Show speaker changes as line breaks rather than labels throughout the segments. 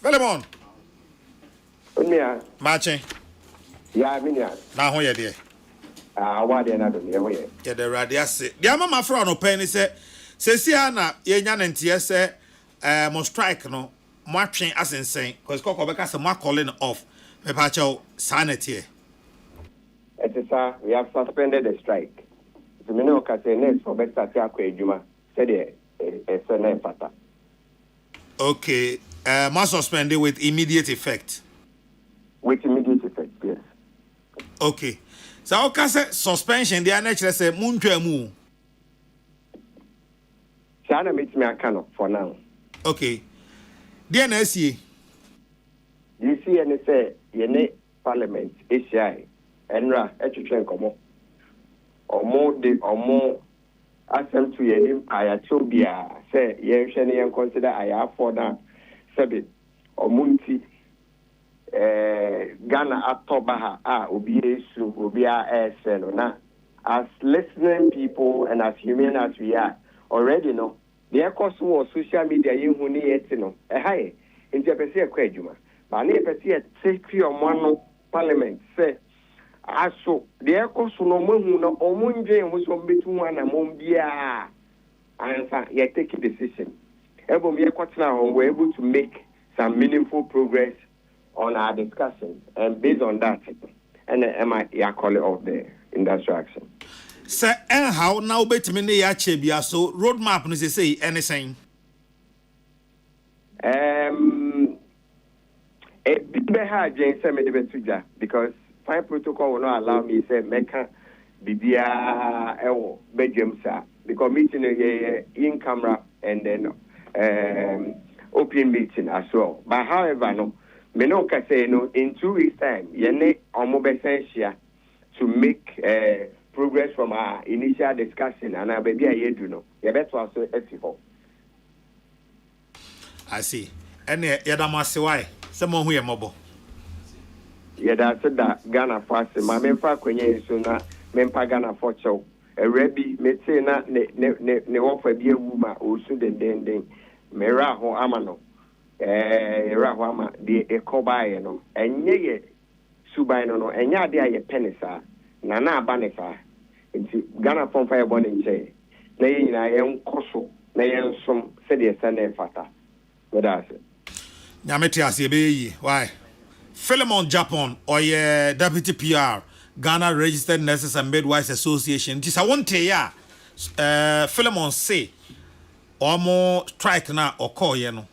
Velemon.
Unia.
Marching.
Ya, minia.
Now, who you there?
What they not doing?
Yeah, the radiasi. The mama from no penny say Siana, Yan and TSA, must strike no, marching as insane, because Coco some more calling off. Mepacho sanity.
It is, sir, we have suspended the strike. The Minoka say next for better Tiakwe Juma, said it's a name pata.
Okay, must suspend it with immediate effect.
With immediate effect, yes.
Okay. So, how can say suspension? The NHL say Munchemu.
Shana meets me a canoe for now.
Okay. DNSE.
You see, and say, Yene Parliament, ACI, Enra, Etchetren Como, or more assent to Yenim, Ayatobia, say, Yen consider I for that, Sabit, or Munti. Ghana atobaha ubia na as listening people and as human as we are already know the cost was social media you who need no high interpret kwajuma but na pese take your man parliament say aso the cost no mahu no omunje hu so betu na mom bia answer you take a decision ebom ye kwatna on we able to make some meaningful progress on our discussion, and based on that, and I call it off the industrial action.
Sir, and how now bet me ya chebia so roadmap no say anything.
It be hard Jane send me the betuja because fine protocol will not allow me say meka bibia ewo bedwam sir because meeting in camera and then open meeting as well. But however no. Menoka say no in 2 weeks time, yene omobesensia to make progress from our initial discussion and our baby yedu no. You better also ethical.
I see. And yadamasi why? Someone who ye mobo.
Yada said that Ghana fast ma memfa kwenye so na mempa Ghana for chow. A rebi mete na ne wofa bi ewu ma osu den mera ho amano. Rahwama the ekobaye no enye ye suban no enya de aye penisa na abanisa nti Ghana pon fire born nche na ye nyina ye nkoso na ye nsom se de sene fata weda se
nyameti ase be yi why Philemon Japan or ye deputy PR Ghana Registered Nurses and Midwives Association this I want ya Philemon say omo strike na okọ ye no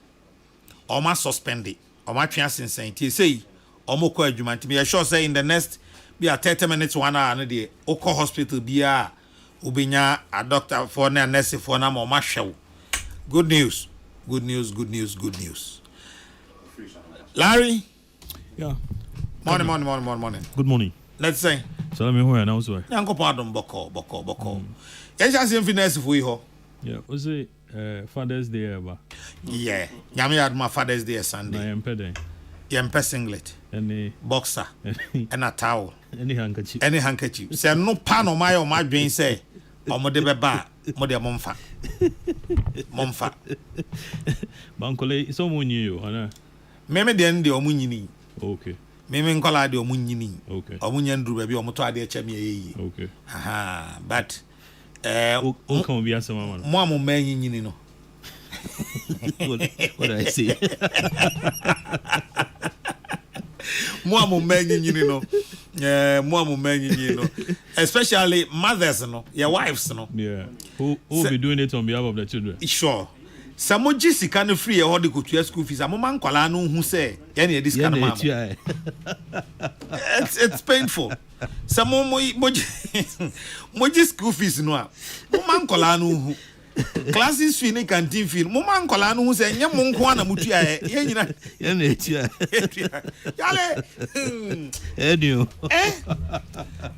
Oma suspended. Oma transition. He say, Omo ko adwuma. Me sure say in the next be a 30 minutes 1 hour na dey. Oko hospital be a ubinya a doctor for na nurse for na mo show. Good news. Good news. Good news. Good news. Larry.
Yeah.
Morning.
Good morning.
Let's say.
So let me hear now so.
Yanko pardon boko. Yes, I see finesse for you.
Yeah, was it Father's Day ever?
Yeah. Yami had my Father's Day Sunday.
I am peding.
Yempe singlet.
Any
boxer. And a towel.
Any handkerchief.
Any handkerchief. Say no pan on my brain say. Omo de beba. Mo de momfa.
Bankole, someone knew you, Anna.
Meme de ndi omu nyini.
Okay.
Meme nkola de omu nyini.
Okay.
Omu nyandru baby omu to ade eche me yi.
Okay.
Aha, but
who can be answer mama?
Mo amu menyi nyini no.
What do I say?
Mo amu menyi nyini no. Mo amu menyi nyini no. Especially mothers no, your wives no.
Yeah. Who will be doing it on behalf of the children?
Sure. Samo jisika no free e ho de kotua school fees amoma nkwala no hu say ye na this kind of it's painful. Samo moji school fees no a moma nkwala no hu classes fee ni canteen fee moma nkwala no hu say nye mo nko na mutua ye nyina
ye na etua
yale
edio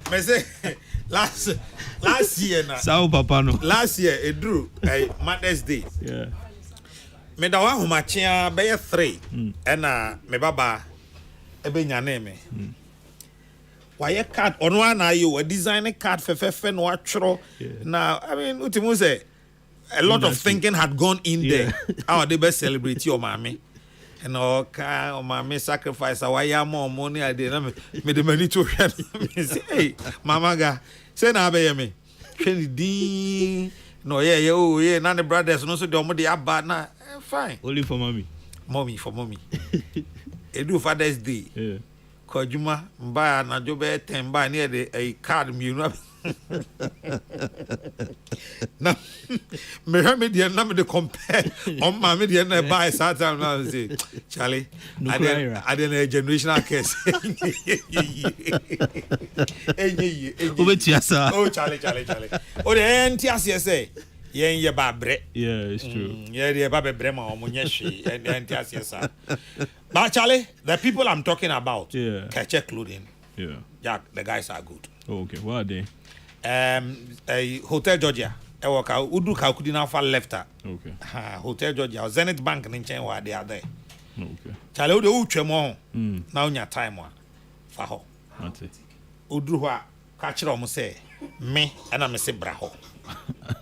me say last year na
sao papa no
last year edru Mother's Day.
Yeah.
Me da wa homachia be 3 ena me baba ebe nyane me wa ye card ono na yo a design card fe no atworo na I mean utimu say a lot of thinking had gone in there how they best celebrate your mommy and all kind of my sacrifice. Why am more money? I did. Me the money to say, hey, mama, ga say na be me. Twenty no, yeah, oh, yeah, none the brothers, no, so the money are bad now. Fine.
Only for mommy.
Mommy for mommy. It do Father's Day.
Yeah.
Kojuma, buy na job 10 buy near a card, you know. Now, me dear, number to compare on my media buy Saturn now say, Charlie, I didn't a generational case. Oh, Charlie. Oh, the NTSA. Yeah, babre.
Yeah, it's true.
Yeah, babe brema or munyeshi and NTSA. But Charlie, the people I'm talking about, catch clothing.
Yeah.
Yeah, the guys are good.
Oh, okay, what are they?
A Hotel Georgia. I work out Udu Kakudina for left her.
Okay.
Hotel Georgia, Zenith Bank in Chain where they are there.
Okay.
Charlie, the Uchemo. Now in your time one. For her.
That's it.
Udruha, catch it almost say, me, and I'm a say braho.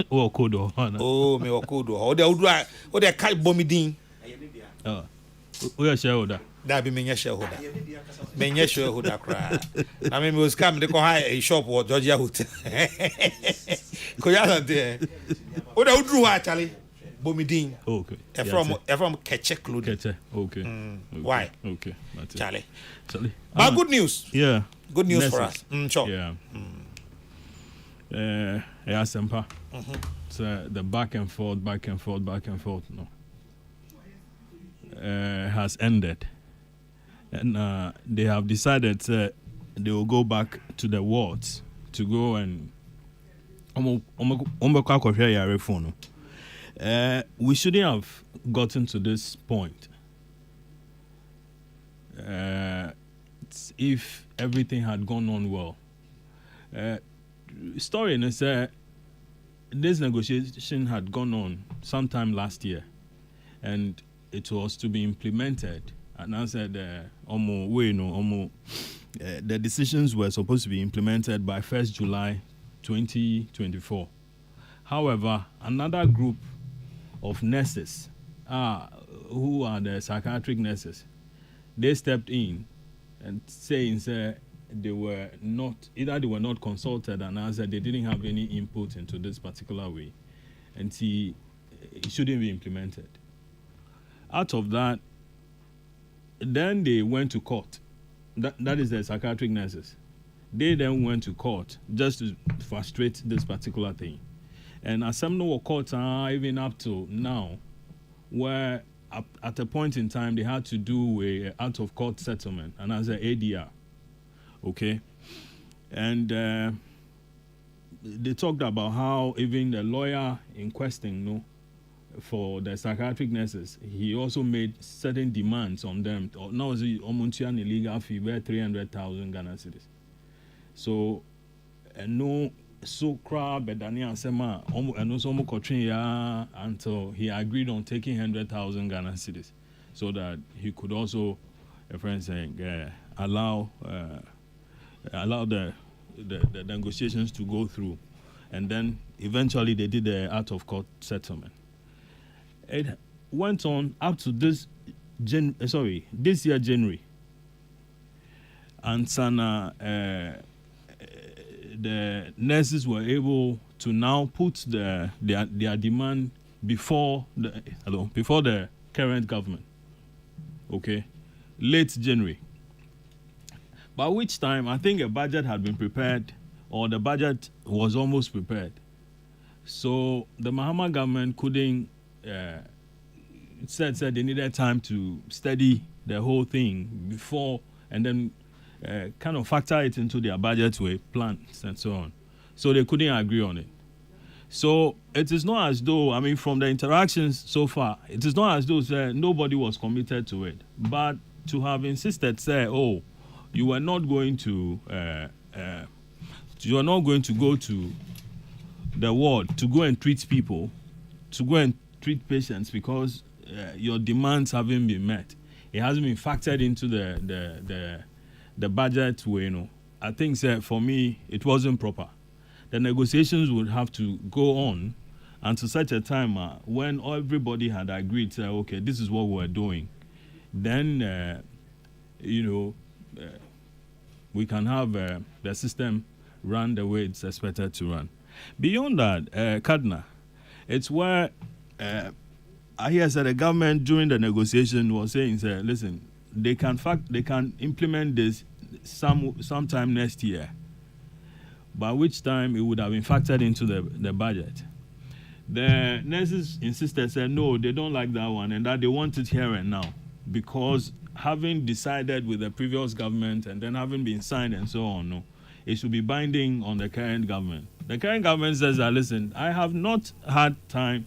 Oh, Kodo.
Oh, me or Kodo. Or the Udra, or the Kai Bomidin.
Oh, we are shareholder.
That be me shareholder. Me shareholder cry. I mean, was come to go high a shop or Georgia Hotel. Koyala there. Oh, the Udruha, Charlie. Bomidin.
Okay.
From Ketche clothing.
Ketche. Okay.
Why?
Okay. That's
Charlie.
Charlie.
But good news.
Yeah.
Good news for us. Sure.
Yeah. Yeah, Sempa. So the back and forth, no, has ended, and they have decided they will go back to the wards to go and we shouldn't have gotten to this point if everything had gone on well. Story is this negotiation had gone on sometime last year, and it was to be implemented. And I said, the decisions were supposed to be implemented by 1st July 2024. However, another group of nurses, who are the psychiatric nurses, they stepped in and saying, they were not consulted, and as they didn't have any input into this particular way, and it shouldn't be implemented. Out of that, then they went to court. That is the psychiatric nurses. They then went to court just to frustrate this particular thing. And as some no courts are even up to now, where at a point in time they had to do a out of court settlement, and as an ADR. Okay, and they talked about how even the lawyer in question, for the psychiatric nurses, he also made certain demands on them. Now is an illegal fee where 300,000 Ghana cedis. So, no, so crab, but Daniel Sema, and also until he agreed on taking 100,000 Ghana cedis, so that he could also, a friend saying, allow the negotiations to go through, and then eventually they did the out of court settlement. It went on up to this year January, and the nurses were able to now put their demand before the current government. Okay, late January. By which time, I think a budget had been prepared, or the budget was almost prepared. So the Mahama government couldn't, said they needed time to study the whole thing before, and then kind of factor it into their budget with plans and so on. So they couldn't agree on it. So it is not as though, from the interactions so far, it is not as though nobody was committed to it. But to have insisted, you are not going to go to the ward to go and treat people, to go and treat patients because your demands haven't been met. It hasn't been factored into the budget way. I think for me it wasn't proper. The negotiations would have to go on until such a time when everybody had agreed, okay, this is what we're doing. then we can have the system run the way it's expected to run. Beyond that, Kadna, it's where I hear that the government during the negotiation was saying, listen, they can implement this sometime next year, by which time it would have been factored into the budget. The nurses insisted, said no, they don't like that one, and that they want it here and now, because having decided with the previous government and then having been signed and so on, no, it should be binding on the current government. The current government says that, listen, I have not had time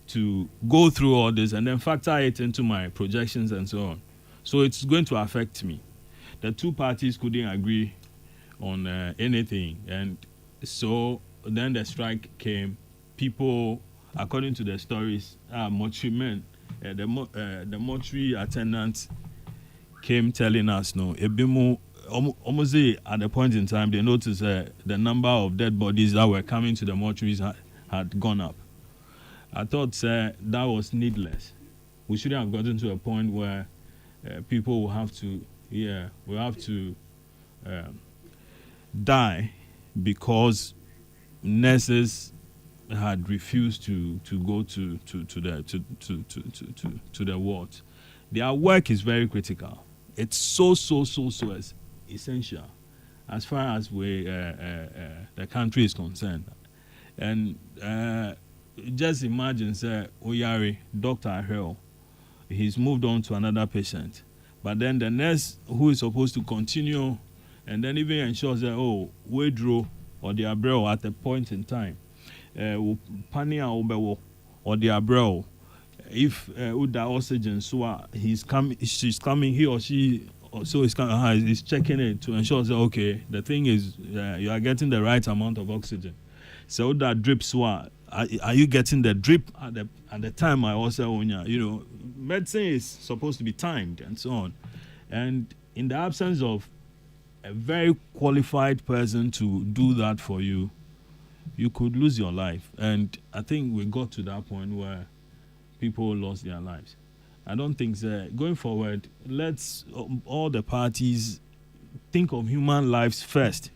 to go through all this and then factor it into my projections and so on. So it's going to affect me. The two parties couldn't agree on anything, and so then the strike came. People, according to the stories, mortuary men, the mortuary attendants came telling us, no, almost at the point in time, they noticed the number of dead bodies that were coming to the mortuaries had gone up. I thought that was needless. We shouldn't have gotten to a point where people will have to die because nurses had refused to go to the wards. Their work is very critical. It's so essential as far as the country is concerned. And just imagine, sir, Oyari, Dr. Hell, he's moved on to another patient. But then the nurse who is supposed to continue and then even ensures that, Wedro or the Abreu at a point in time, Pania or the Abreu, if with the oxygen, so she's coming, he or she, so is checking it to ensure that, okay, the thing is, you are getting the right amount of oxygen. So that drip, so are you getting the drip at the time? I also, medicine is supposed to be timed and so on. And in the absence of a very qualified person to do that for you, you could lose your life. And I think we got to that point where people lost their lives. I don't think that going forward, let's all the parties think of human lives first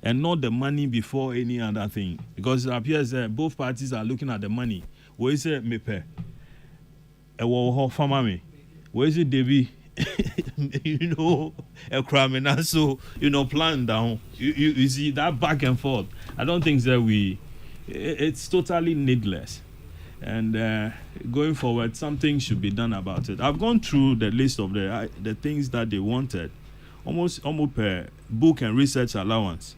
and not the money before any other thing. Because it appears that both parties are looking at the money. Where is it, Mepe? Where is it, Debbie? A criminal, so plan down. You see that back and forth. I don't think that it's totally needless. And going forward, something should be done about it. I've gone through the list of the things that they wanted, almost per book and research allowance,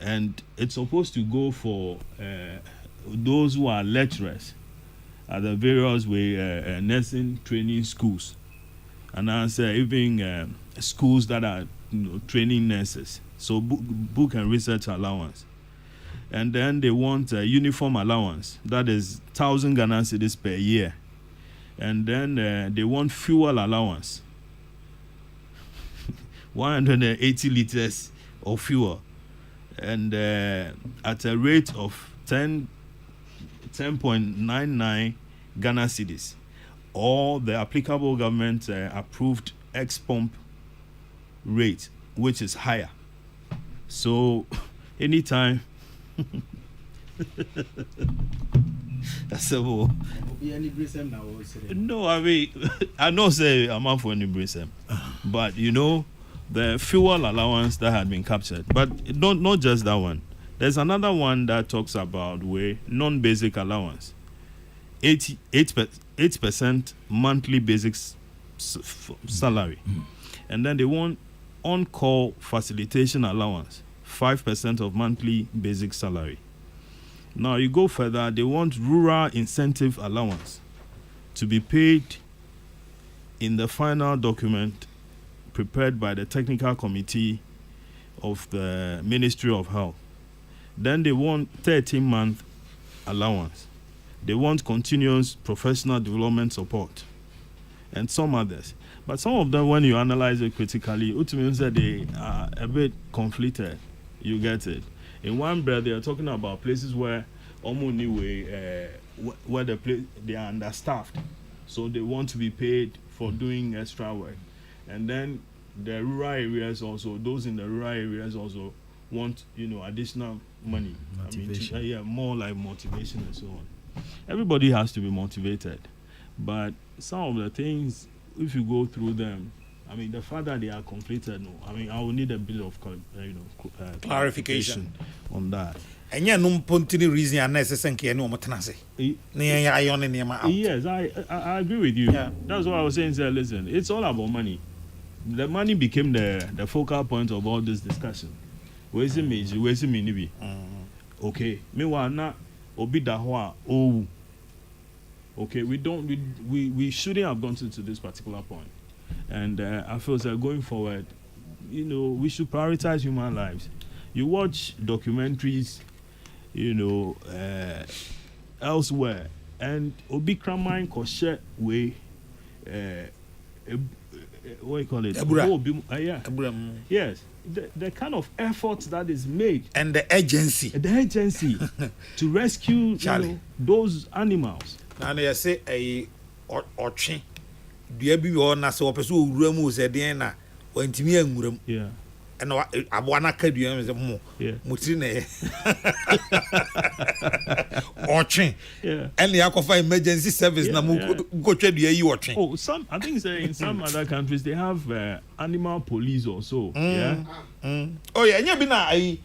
and it's supposed to go for those who are lecturers at the various nursing training schools, and even schools that are training nurses. So book and research allowance. And then they want a uniform allowance. That is 1,000 Ghana cedis per year. And then they want fuel allowance. 180 liters of fuel. And at a rate of 10.99 Ghana cedis. Or the applicable government approved ex-pump rate, which is higher. So anytime... That's a war. No, I mean, I don't say I'm out for any brisem, but the fuel allowance that had been captured. But not just that one. There's another one that talks about non-basic allowance, 8% monthly basic salary, and then they want on-call facilitation allowance. 5% of monthly basic salary. Now you go further, they want rural incentive allowance to be paid in the final document prepared by the technical committee of the Ministry of Health. Then they want 13-month allowance. They want continuous professional development support and some others. But some of them, when you analyze it critically, it means that they are a bit conflicted. You get it. In one breath, they are talking about places where where they are understaffed, so they want to be paid for doing extra work. And then the rural areas also, those in the rural areas also want, additional money.
Motivation.
I mean, more like motivation and so on. Everybody has to be motivated. But some of the things, if you go through them, I mean, the fact that they are completed, no. I mean, I will need a bit of
clarification
on that.
And yeah, no continue reason unnecessary and no matanase.
Yes, I agree with you.
Yeah.
That's what I was saying. Sir, listen, it's all about money. The money became the focal point of all this discussion. Where's the major? Where's the mini? Okay, meanwhile, not obida oh. Okay, we shouldn't have gone to this particular point. And I feel that going forward, we should prioritize human lives. You watch documentaries, elsewhere, and Obi Kramine Koshe way, what you call it? Yeah. Yes. The kind of effort that is made.
And the agency.
To rescue those animals.
Now they say a orchin. Do you be on us or pursue Ramos at the end? Or intimiate room.
Yeah.
And I want to cut you as a more.
Yeah.
Mutrine. Orchin.
Yeah.
And the Aquafa emergency service. Now go trade you orchin.
Oh, I think in some other countries they have animal police also. Yeah.
Oh yeah, and you been a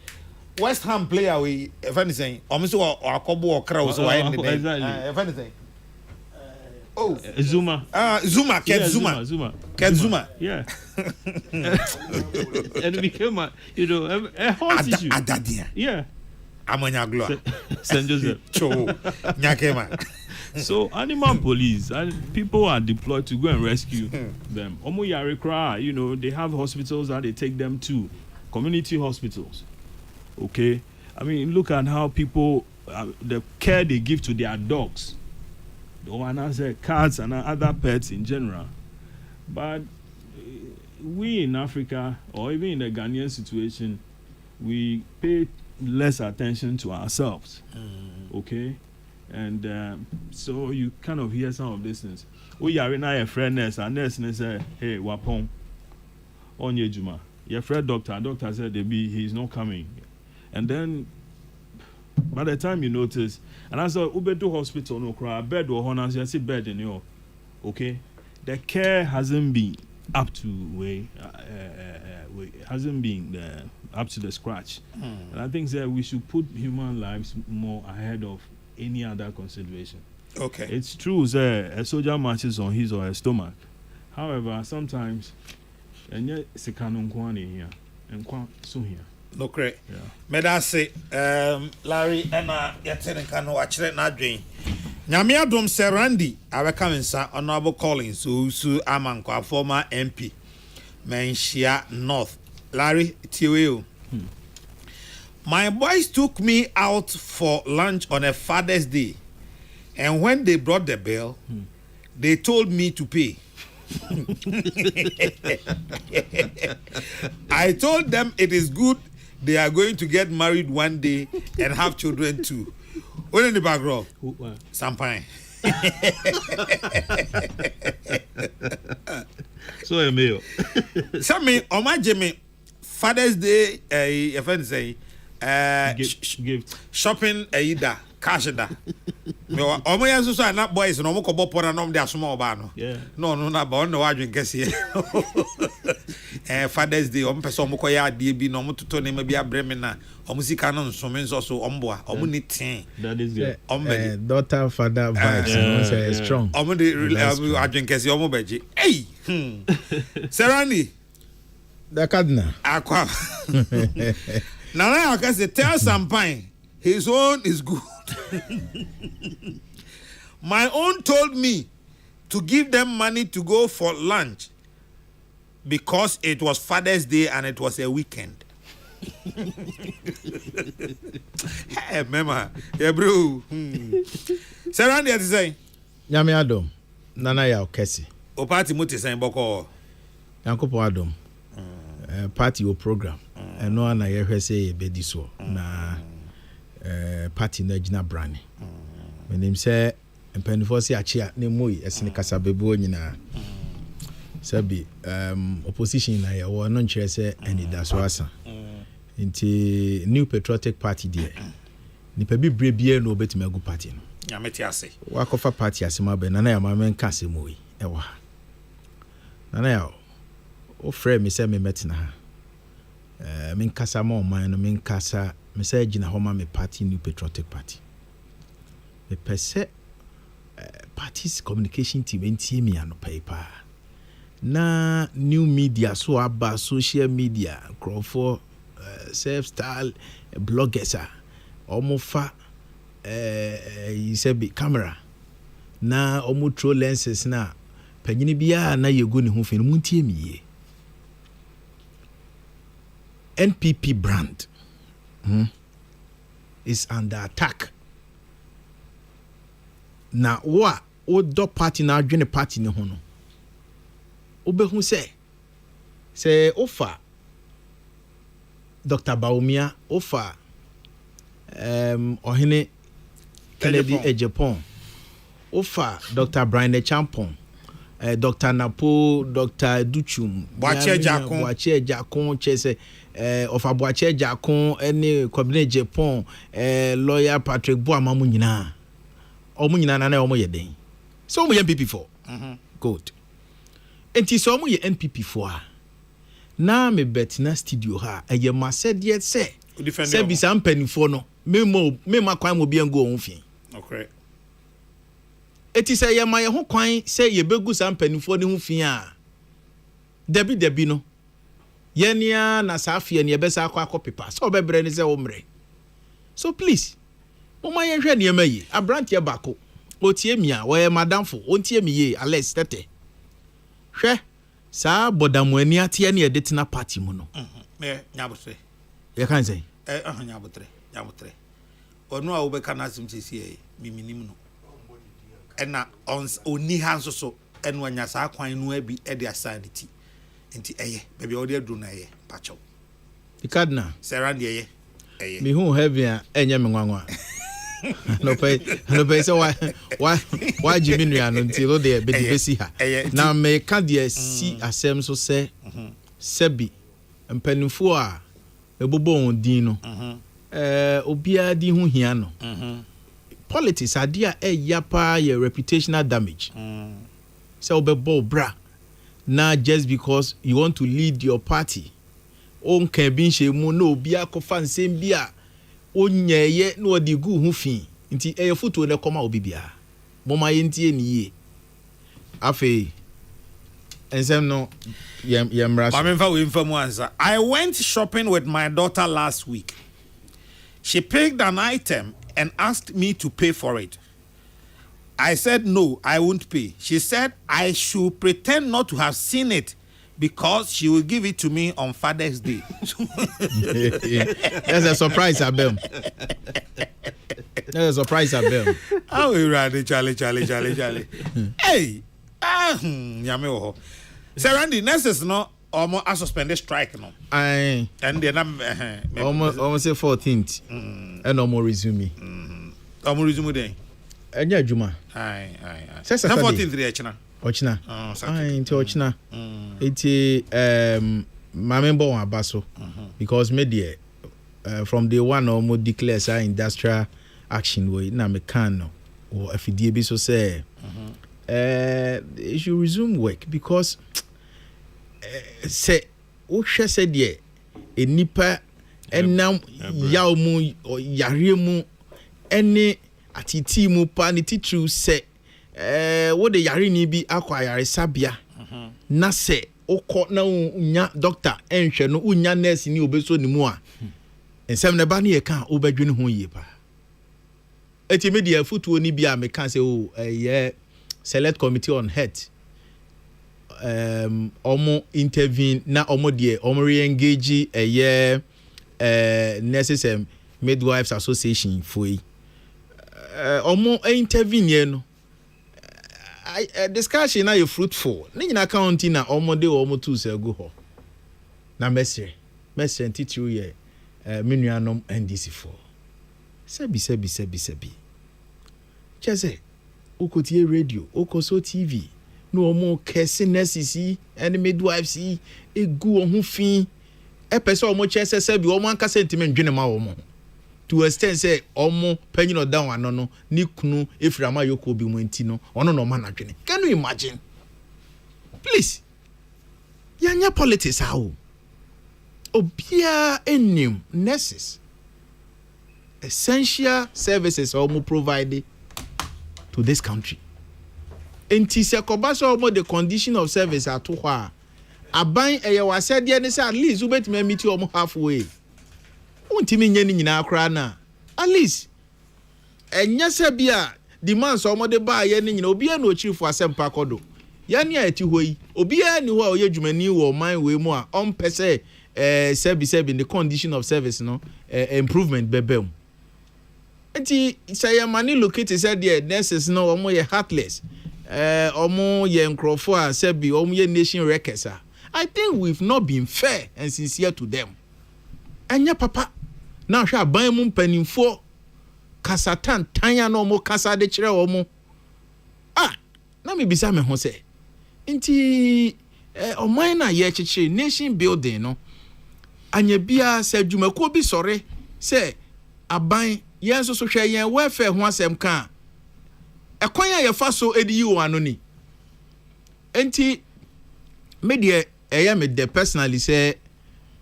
West Ham player. We if anything, almost or Kobo or Kraus or anything. If anything. Oh,
Zuma.
Zuma, Ken Zuma. Ken Zuma.
Yeah. And it became a hot issue.
Adadia.
Yeah.
Amanya Gloa.
Saint Joseph.
Cho. Nyakema.
So animal police and people are deployed to go and rescue them. Omo yare kra, they have hospitals that they take them to, community hospitals. Okay, I mean, look at how people the care they give to their dogs, the one as cats and other pets in general. But we in Africa, or even in the Ghanaian situation, we pay less attention to ourselves. Okay. And so you kind of hear some of these things. We are in a friend nurse, and nurse say, "Hey, wapon, on your juma." Your friend doctor said he's not coming. And then by the time you notice, and I said, "Ubedo hospital no cry bed or honor." I see bed in you. Okay, the care hasn't been up to hasn't been up to the scratch. And I think that we should put human lives more ahead of any other consideration.
Okay.
It's true that a soldier marches on his or her stomach. However, sometimes and yet sekano kwani here and kwa so here.
No great.
Yeah.
May I say Larry and yetene kanu achire na adwen. Nyame adom Serandi aweka Honorable Collins so amanko former MP Menshia North. Larry Tiweo. My boys took me out for lunch on a Father's Day, and when they brought the bill, they told me to pay. I told them it is good they are going to get married one day and have children too. What in the background? Sampine.
So a meal.
Some me on my Jimmy Father's Day, if I say.
Gift.
Shopping Aida, cash da. No, Omoya so na boys no mo ko bopora no de asoma oba no.
Yeah.
No na ba on no adwen kese. Father's Day om pese om ko ya ade bi no mo toto ne ma bi abreme na om sika no nsome nso so omboa om ni ten.
That is it.
Daughter father vibes say strong.
Om de adwen kese om beje. Hey. Serani.
The cardinal.
Akwa. Now I can say tell Sampine his own is good. My own told me to give them money to go for lunch because it was Father's Day and it was a weekend. Hey, mama, yeah, bro. Sarah, what you say?
Nyame adom. Nana ya okesi.
O party muti say boko.
Yankopo adom. Party o program. No one I ever say bedi so na party na gina brand. My name say mpanifo se achia ne moyi esene kasa bebo nyina. Sabi opposition na ya wo no nkyerɛ sɛ ɛni da so asa nti new patriotic party there nipa bi brebie no obetumi agu party no
ya meti ase
wakɔfa party asema bɛ na ya ma menka asɛm yi ɛwɔ ha na ya o frɛ me sɛ me metena ha menkasa ma ɔman no menkasa me sɛ gyina hɔ ma me party new patriotic party me pɛ sɛ party's communication team entie me anopai pa na new media so aba social media crowd self style bloggers omofa be camera na omo throw lenses na panyini bia na yego ne ho fe no muntie me NPP brand is under attack na o do party na adwene party ne ho no obehu se ofa Dr. Baumia ofa ohene Kennedy Ejepon ofa Dr. Brian Champon Dr. Napo Dr. Duchum
Boache
Jakon chese ofa Boache Jakon ene Kwabene Ejepon lawyer Patrick Boama mu nyina omu nyina na omu yeden so omu NPP for good enti so omu ye NPP for na me betina studio ha eye ma said yet say bi sam panifo no me ma kwan mo bi ngo ohun fi
okay
eti say ye ma ye ho kwan say ye begu sam panifo ne ho fi a debi no ye nia na safie ne ye besa akwa paper so obebre ne say wo mre so please mo ma ye hwe ne ma yi abrantie bako otie mi a wo ye madamfo ontie mi ye Alex tete hwe sa bodamu ani atie ne edetena party mu no
me nyabotre
ye kan say
nyabotre onu a wo be kana sim sisi miminim no ena oni hanso so enu anya sa kwan no abi e de asanity enti baby o de adu na pacho
ikadna
serand eye
me hu heavy a enye me nwanwa no pay so why Jimmy no nti lo de be besi ha na me ka de si asem so se sebi mpanifo a ebobo on din no obia di hu hia no politics adia yapa your reputational damage so obebo bra na just because you want to lead your party on kan bi nhemu na obia kofa nsem bia onyeye na odi gu hu fi nti foto na koma obibia moma yentie ni ye afi ensem no yemra
I went shopping with my daughter last week. She picked an item and asked me to pay for it. I said no, I won't pay. She said I should pretend not to have seen it because she will give it to me on Father's Day.
That's a surprise, Abel. That's a surprise, Abel.
How we run, Charlie. Hey, yame ho. Sir Randy, nurses no almost a suspended strike no.
Aye.
And then
almost say 14th. And no more resume.
Almost resume day.
Enya juma.
Aye.
Say Saturday.
14th day china.
Ochina.
Saturday.
Into Ochina. Iti mame bo abaso because media from day one almost declares our industrial action way na me can no or afidie bi so say it should resume work because say o hwe say de enipa enam yaw mu yare mu ene atiti mu pa ne titru say wo de yare ni bi akwa yare sabia na se okọ na unya doctor enhwe no unya nurse ni obeso ni mu a ensem ne ba ne ye kan obadwene ho yie pa eti media foto ni bia me kan se select committee on health omo intervene na omo de omo re-engage nurses and midwives association foi omo intervene no discussion na you fruitful ni nyina county na omo de omo tu se go ho na mesre ntitru ye menuanom NDC4 sebi chese okotie radio okoso TV no more kese nurses yi and midwives yi egu ohun fin e pese omo chese se bi omo anka sentiment dwene ma omo to extend say omo panyin no down ano no ni kunu efirama yoko bi mu enti no ono no ma na dwene. Can you imagine? Please. Yanya politics how obia enim nurses essential services omo provided to this country. Enti se kobaso omo the condition of service ato ho a aban eye wase de ne say at least ubetime meet omo halfway. Untimi nye ni nyina akra na at least enya se bia demands omo de ba ye ni nyina obi na ochirifo asempa kodo ya ni ati hoyi obi ni ho a oye dwumani wo man we mu a on pese service in the condition of service no improvement bebem. Enti say mani locate said the nurses no omo ye heartless omo ye nkrofo a sebi omo ye nation wreckers. I think we've not been fair and sincere to them. Anya papa na hwa ban mu mpanimfo kasatan tanya no mo kasa de kire omo na me bisa me ho se nti oman na ye chichi nation building no anya bia se dwumako bi sore se aban yen so hwe yen welfare ho asem kan ekwan ya fa so edi wo ano ni nti me de me de personally say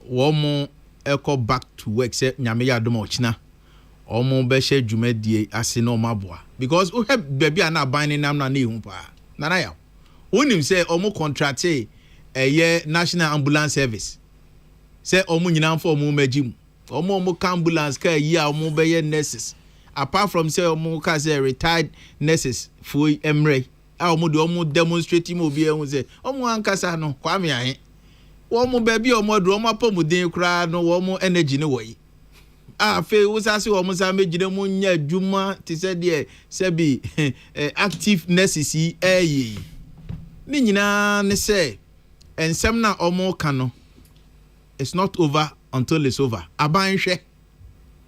wo mo eko back to work say nyame ya dom ochina omo be hye dwumadie ase no maboa because we have baby na ban ni nam na ehu pa na ya wonim say omo contract national ambulance service say omo nyina mfa omo magim omo ambulance ka yi a omo be ye nurses apart from say omo ka say retired nurses for emre a omo de omo demonstrate mo bi ehun say omo ankasa no kwame ahe womo baby omo do omo apomuden kra no womo energy ne woyi fe wosase womo sa megire mo nya adwuma ti se de se bi active nurses yi ni nyina ne se ensem na omo ka no it's not over until it's over. Aban hwe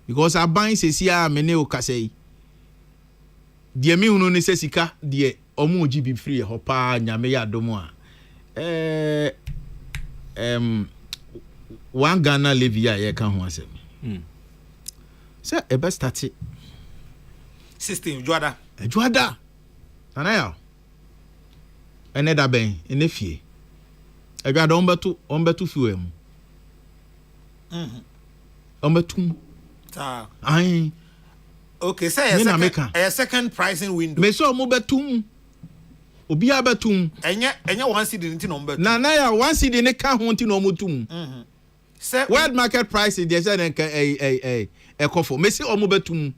because aban sesi a me ne o kasei de mi hunu ne sesika de omo oji bi free ho pa nyame ya domo a one Ghana levy a ye kan ho asem say e best start
system juada ana ya ene da ben ene fie juada onbetu fie mu onbetu ai okay say a second pricing window
me so mo betum obi abetum
enye one cedi nti no mbetum
na ya one cedi ne ka ho nti no motum
say
world market price dey say na kofo me say omo betum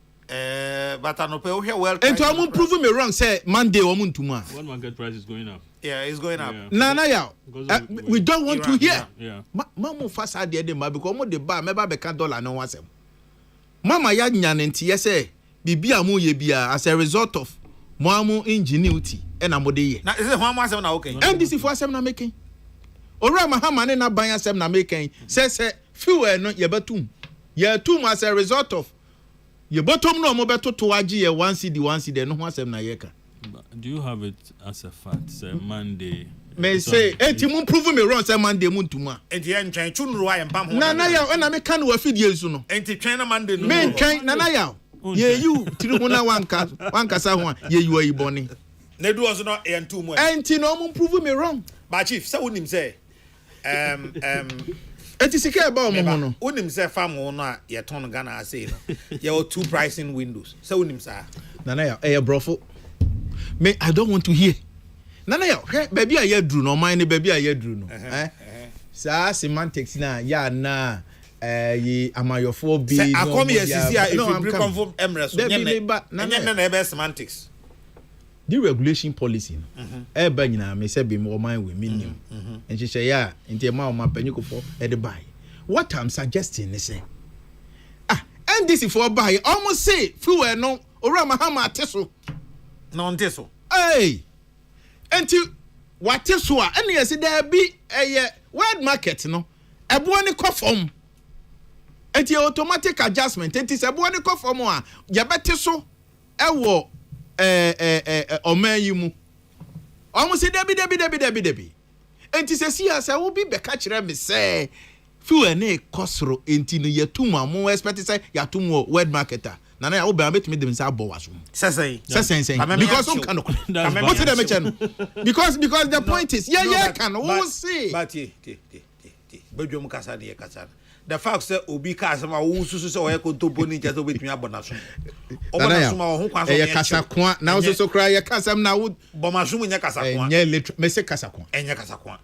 but anope wo hwe world
and to omo prove me wrong say Monday omo ntum a
world market price is going up.
Yeah, it's going up.
Na ya we don't want to hear.
Yeah.
Mama fasa de ma because mo de ba me ba be ka dollar no wasem. Mama ya nya nti ye say bibia mo ye bia as a result of mo amu ingenuity e na mo de ye.
Na is it one asem na okay?
And this is for asem na making. Ora mahama ne na ban asem na making. Say fuel no ye betum. Ye tum as a result of ye bottom no mo beto to agi ye 1 cedi no ho asem na ye ka.
Do you have it as a fact? Say Monday.
Me say, enti mun prove me wrong say Monday mun tuma.
Enti en twen chunu wa empam ho.
Na ya na me kan wa fidie su no.
Enti twen na Monday no.
Me twen na ya. Ye you tiri ho na wanka sa ho ye you ayi boni.
Na du also no en tu mu.
Enti no mun prove me wrong.
Ba chief, say wonim say
enti sika ba o mo no.
Wonim say farm ho no a ye ton Ghana ase no. Ye o two pricing windows. Say wonim sa.
Na ya brofo. Me I don't want to hear. Nana ya baby a ye dru no man ne baby a ye dru no sa semantics na ya na ye amayofo bi
no akomi yesisi a if you bring conform emres nyene na ebe semantics
the regulation policy e ba nyina me se bi mo man we minim enhyehyɛ ya nti ma o ma panyikofo e de buy what I'm suggesting is say and this for buy almost say fuel no ora mahama ateso
no nteso
enti wate so a ene yesi da bi world market no ebo ne kofom enti automatic adjustment enti se ebo ne kofom a ye bete so ewo oman yi mu almost say debi enti se si asa wo bi beka kire me say fuel na ekosoro enti no yetum amo expect say yatum word marketer na na wo ba betimi dem say abo waso
say
because some kind of what did I mention because the point is can we see
but bedwom kasa de kasa the fact say obi ka asema wo susu say o kontopo ni je so betimi abonaso obonaso ma ho kwaso
e kasa kwa na wo so kra ye kasa na wo
bomaso mu nya kasa kwa
enye literal me say kasa kwa
enye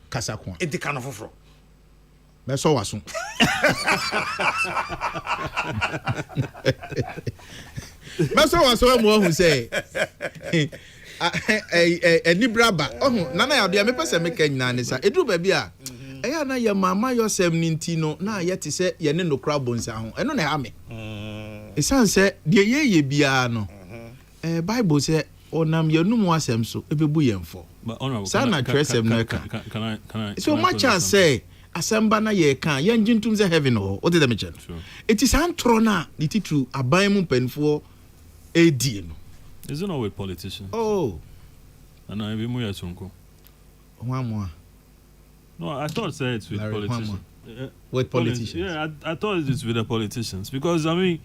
kasa kwa enti kan foforo
me so waso me so waso mo hu say ni braba ohun nana ya do me pese me kan nyina ne sa eduru ba bi a eya na ye mama yosem ni ntino na ye te se ye ne nokra bonsa ho eno na ha me esan se de ye bia no bible say onam yenum asem so ebebu yemfo sana tresem na ka can I so much as say asamba na ye kan ye njintum ze heaven ho what did the mention it is antro na the titu aban mu penfo edi no
is it not with politicians
and
I be mu ya sonko no, I thought it's with politicians.
With politicians?
Yeah, I thought it's with the politicians. Because, I mean,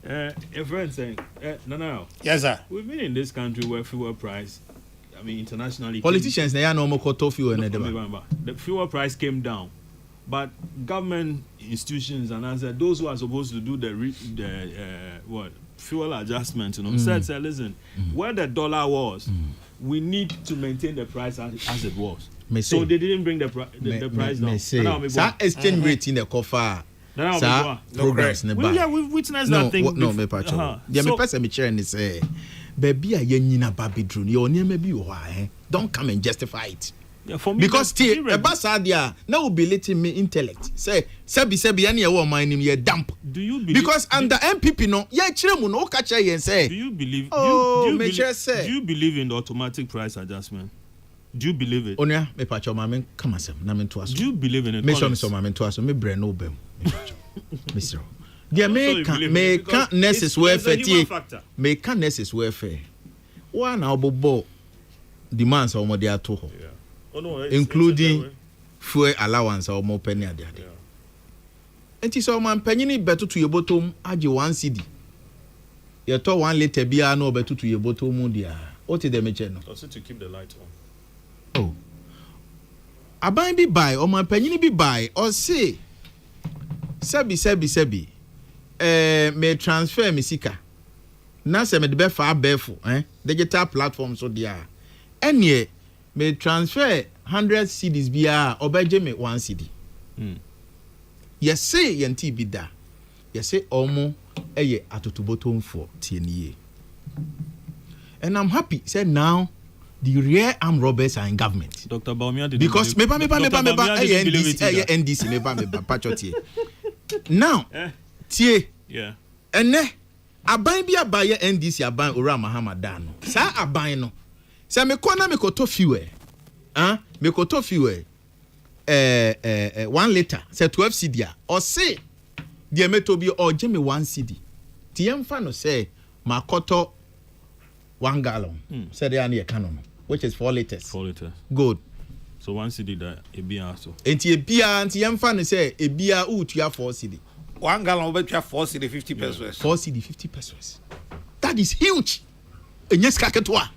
a friend saying, no.
Yes, sir.
We've been in this country where fuel price, I mean, internationally...
Politicians, they are no more cut off you and
the fuel price came down. But government institutions and those who are supposed to do the fuel adjustment, said, listen, where the dollar was, we need to maintain the price as it was. So they didn't bring the price down.
So exchange rate in the coffer. Progress in the back.
Yeah, we've witnessed that thing.
No, me patch. Yeah, me person me chair and say, baby, a yenina baby drone. Your name may be why. Don't come and justify it.
Yeah, for me,
because still a basadia now will be letting me intellect. Say, sebi any a woman in your dump.
Do you believe?
Because under MPP no, yeah, chiremu no catch and say.
Do you believe?
Do
you believe in the automatic price adjustment? Do you believe it?
Onya me pacho mama come asem na me to aso.
Do you believe in it?
Me show me so mama to aso me bre no bem. Mr. Dia me can nurses welfare tie. Me can nurses welfare. One obobo demands o mo dey ato ho. Including fuel allowance or more penny ade. Enti so man panyini beto to your bottom age 1 cedi. You to 1 liter bia no beto to your bottom dia. What is the mention?
Also to keep the light on.
Oh, aban bi buy or man panyini bi buy or say sebi me transfer me sika na se me de be fa abefo digital platform so dia enye me transfer 100 cedis bia obeje me 1 cedi yes say yenti bi da yes say omo eye atotobotomfo tienie and I'm happy say now the rare armed robbers are in government.
Dr. Baumia did
because me NDC me pachotie. Now, tie.
Yeah.
Ene aban bi abaye NDC aban Ora Mahamadan no. Sa aban no. Sa me kona me koto fuel. Me koto fuel. 1 liter. Say 12 cedi a. Or say the meto bi or me 1 cedi. Tie mfa no say makoto 1 gallon. Say they are near canon. Which is 4 liters.
4 liters.
Good.
So 1 cedi that ebia so.
Enti ebia anti yemfa no say ebia utua 4 cedi.
1 gallon will be 4 cedi 50 pesos.
4 cedi 50 pesos. That is huge. Enyeska ketwa.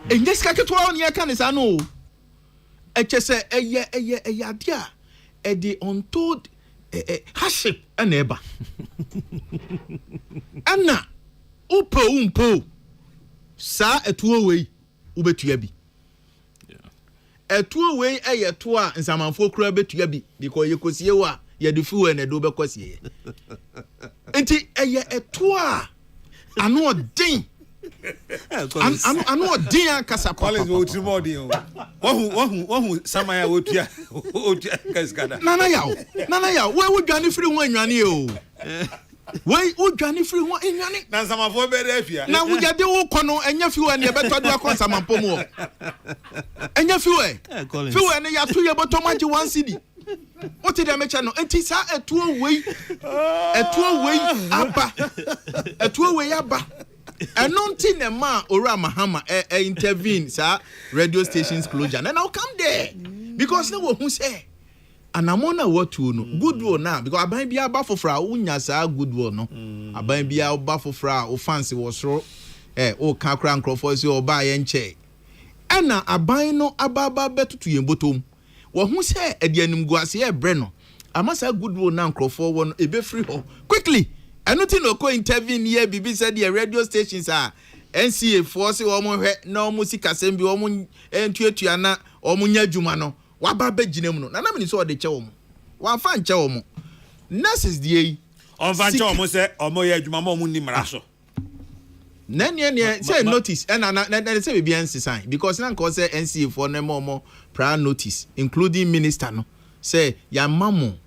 Enyeska ketwa on yeka ne sa no. Eche se eye adia. E the untold hardship and eba. Anna umpo sa etuo wei ubetua bi. Etuo wei eyeto a nsamanfo kura betua bi because yekosie wa ye de fuwe na do bekosie. Enti eye eto a ano odin. Ano odin akasa
college wo trimodi o. Wahu samaya wotua kaskada.
Nana yaw we dwane firi ho anwane o. Wei udwane firi ho enwane
na nsamafo be da afia
na wujade wo kono enya fiwe na yebeto do akon nsamampo mu o enya fiwe ne ya to ye boto manje 1 cedi what did I mention no enti sa etuo wei aba And nothing a man or Mahama intervene, sir, radio stations closure. And I'll come there. Because no one who say, and I'm on a what to know. Good one now, because I might be a buffalo fra, unya sa good one, no. I might be a buffalo fra, or fancy was so, oh, Kakran Crawford, or buy and che. And now I buy no ababa better to your bottom. What who say, at the end of Guasia Breno. I must have good one now, Crawford one, a bit free home. Quickly, I don't think no co intervene here, BB said the radio stations are. NCA force omo no music assembly omo entuatuana omo nya dwuma no waba beginem no na me so de che omo wa fa nche omo nurses die
on fa nche omo se omo ya dwuma omo ni mra so
na say notice na say be NC sign because na ko say NCA for na omo prior notice including minister no say ya mamo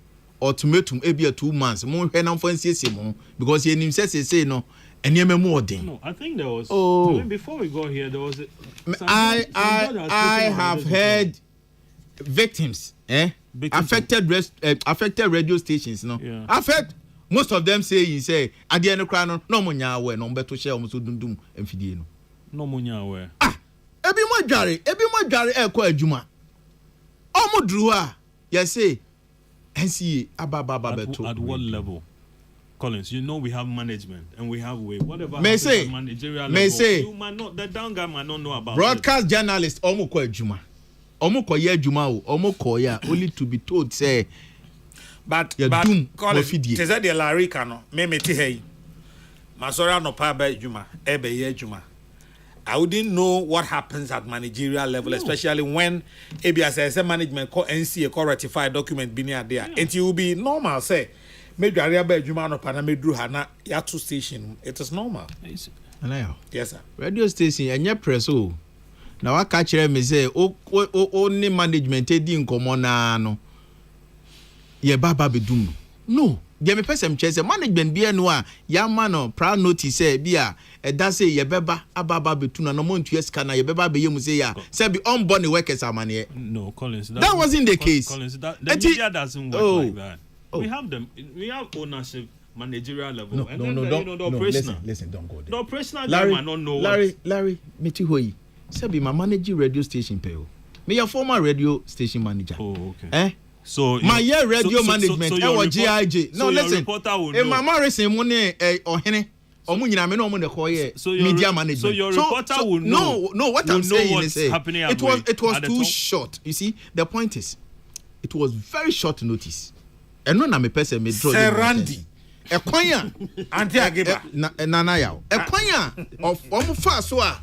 ultimatum e be 2 months mo hwe na fo NCA mo because ye nim say no.
No, I think there was. I mean, before we go here, there was.
I have heard victims, affected radio stations. No,
yeah.
I've heard most of them say at the end of the no munya we no better share almost dum emfidie no.
No munya we.
Ebi mo dware e kwa adwuma. Omo dru a you say NCA ababa beto.
At what level? Collins, you know we have management and we have way. Whatever
may say,
managerial
may
level,
say,
you might not, the down guy might not know about
broadcast it. Journalist, omo ko ejuma. Omo ko ye ejuma o, omo ko ya only to be told say.
But Collins, teze de Larry kano, me ti hey. Masora no pa ba ejuma, ebe ye ejuma. I wouldn't know what happens at managerial level, especially when ABS management call NCA call ratify document be near there. It will be normal, say. Maybe I remember Juma no Panamedru Hana Yatu station. It is normal. Yes, sir.
Radio station and your press. Oh, now I catch me say, only management in common. No, ye baba be doom. No, give me person chase management be no ya man proud notice say bia e da say ye beba ababa be tuna no month yes kana ye beba be yemu say ya say be unborn workers amane.
No, Collins.
That wasn't the case.
Collins, the media doesn't work like that. We have them. We have ownership, managerial level,
the operational. Listen, don't go there.
The operational guy might not know.
Larry, meti hoyi. Say be my managing radio station pay. Me your former radio station manager.
Oh, okay. So
my year radio management. GIJ. No, listen. My Morrison money ohene. Omunyina me no omo de koye media management.
So your reporter will know.
No. What I'm saying is, it was too
top.
short. You see, the point is, it was very short notice. And no na me person me draw
Serandi
Ekwanya
anti ageba
nana yaw Ekwanya of omufa so a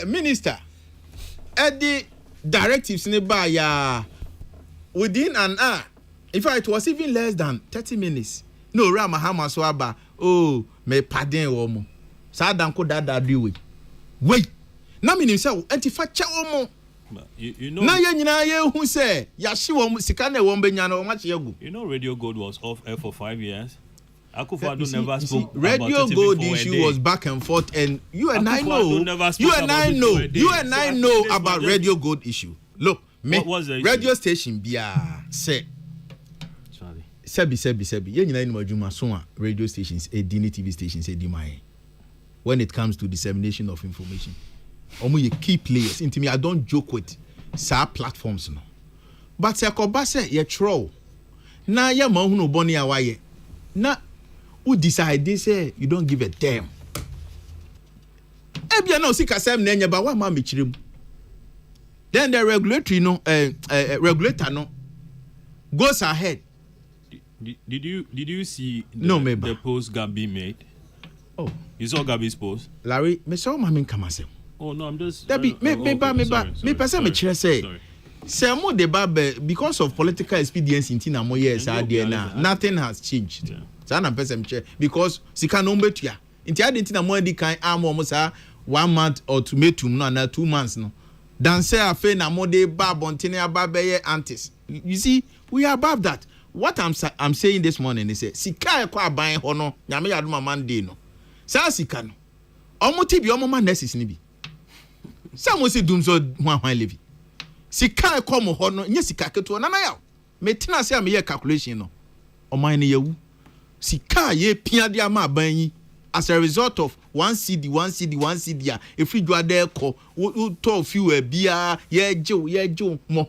minister the directives ne ba ya within an hour. In fact, it was even less than 30 minutes. No Rama Hama so aba me pardon omo sa danko dada do we na me nim say antifa cha omo.
You know,
na ye nyina ye hu say ya hye won sika na won benya na won ache yagu.
You know, Radio Gold was off air for 5 years. Akufo-Addo never spoke
Radio
about it.
Gold issue was back and forth, and you and I know about Radio Gold issue. Look, me radio station bia say Sebi ye nyina ni madwuma so a radio stations edini TV stations edimai when it comes to dissemination of information. Omo ye key players into me. I don't joke with sa platforms no. But se akoba se ye troll. Na ye ma hu no boni awaye. Na who decide they say you don't give a damn. Ebia na osika sem na enya ba wa ma mechirem. Then the regulatory regulator no goes ahead.
Did you see
the
post Gabi made?
Oh,
you saw Gabi's post?
Larry, me saw my main kamasem.
Oh no, I'm just.
Me person me chere say. Say mo de babe because of political expedience in Tina mo years na nothing has changed. So na person me chere because sika no mbetua. Inti ade Tina mo di kan am mo sa 1 month ultimatum no na 2 months no. Dan say afa na mo de ba bontene ababeye antis. You see, we are above that. What I'm saying this morning is say sika e kwa ban ho no nyame yadoma Monday no. Sa sika no. Omo ti bi omo ma nurses ni bi. Some say doom so hwan levi. Sika come ho no nye sika keto na ya. Me tina say am ye calculation no. O man ne yewu. Sika ye pia dia ma ban yi as a result of one CD a if you do there call we talk few a bia Joe mo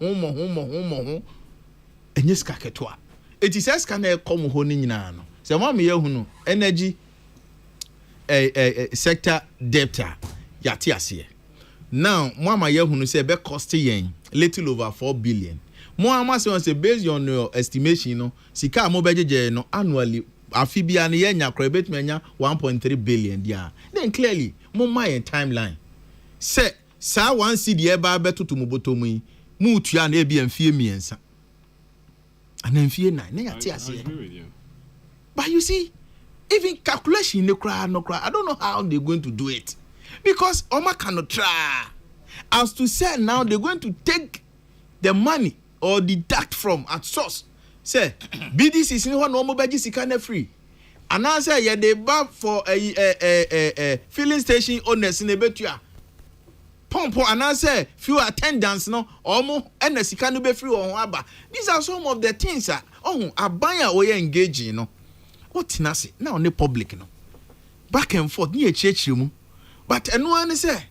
enye ska ketwa eti se ska na come ho ni nyina no se ma me yehunu energy sector debt yate ase now mo ama yehunu se be cost yen little over 4 billion mo ama say based on your estimation no sika mo bejeje no annually afibia na yenya kra betumi anya 1.3 billion dia then clearly mo my timeline say sa one cd e ba betoto mo botomu yi mu tua na e bia mfie miensa anamfie na yate ase but you see even calculation no cry I don't know how they're going to do it because Oma cannot try as to say now they're going to take the money or deduct from at source say BDC is no normal budget sika free and I say yeah they buy for a filling station owners in a betua pump and I say few attendants no almost and the sika no be free on aba these are some of the things that abaya or engaging you know what na say now on the public no back and forth ni echichi mu but eno an say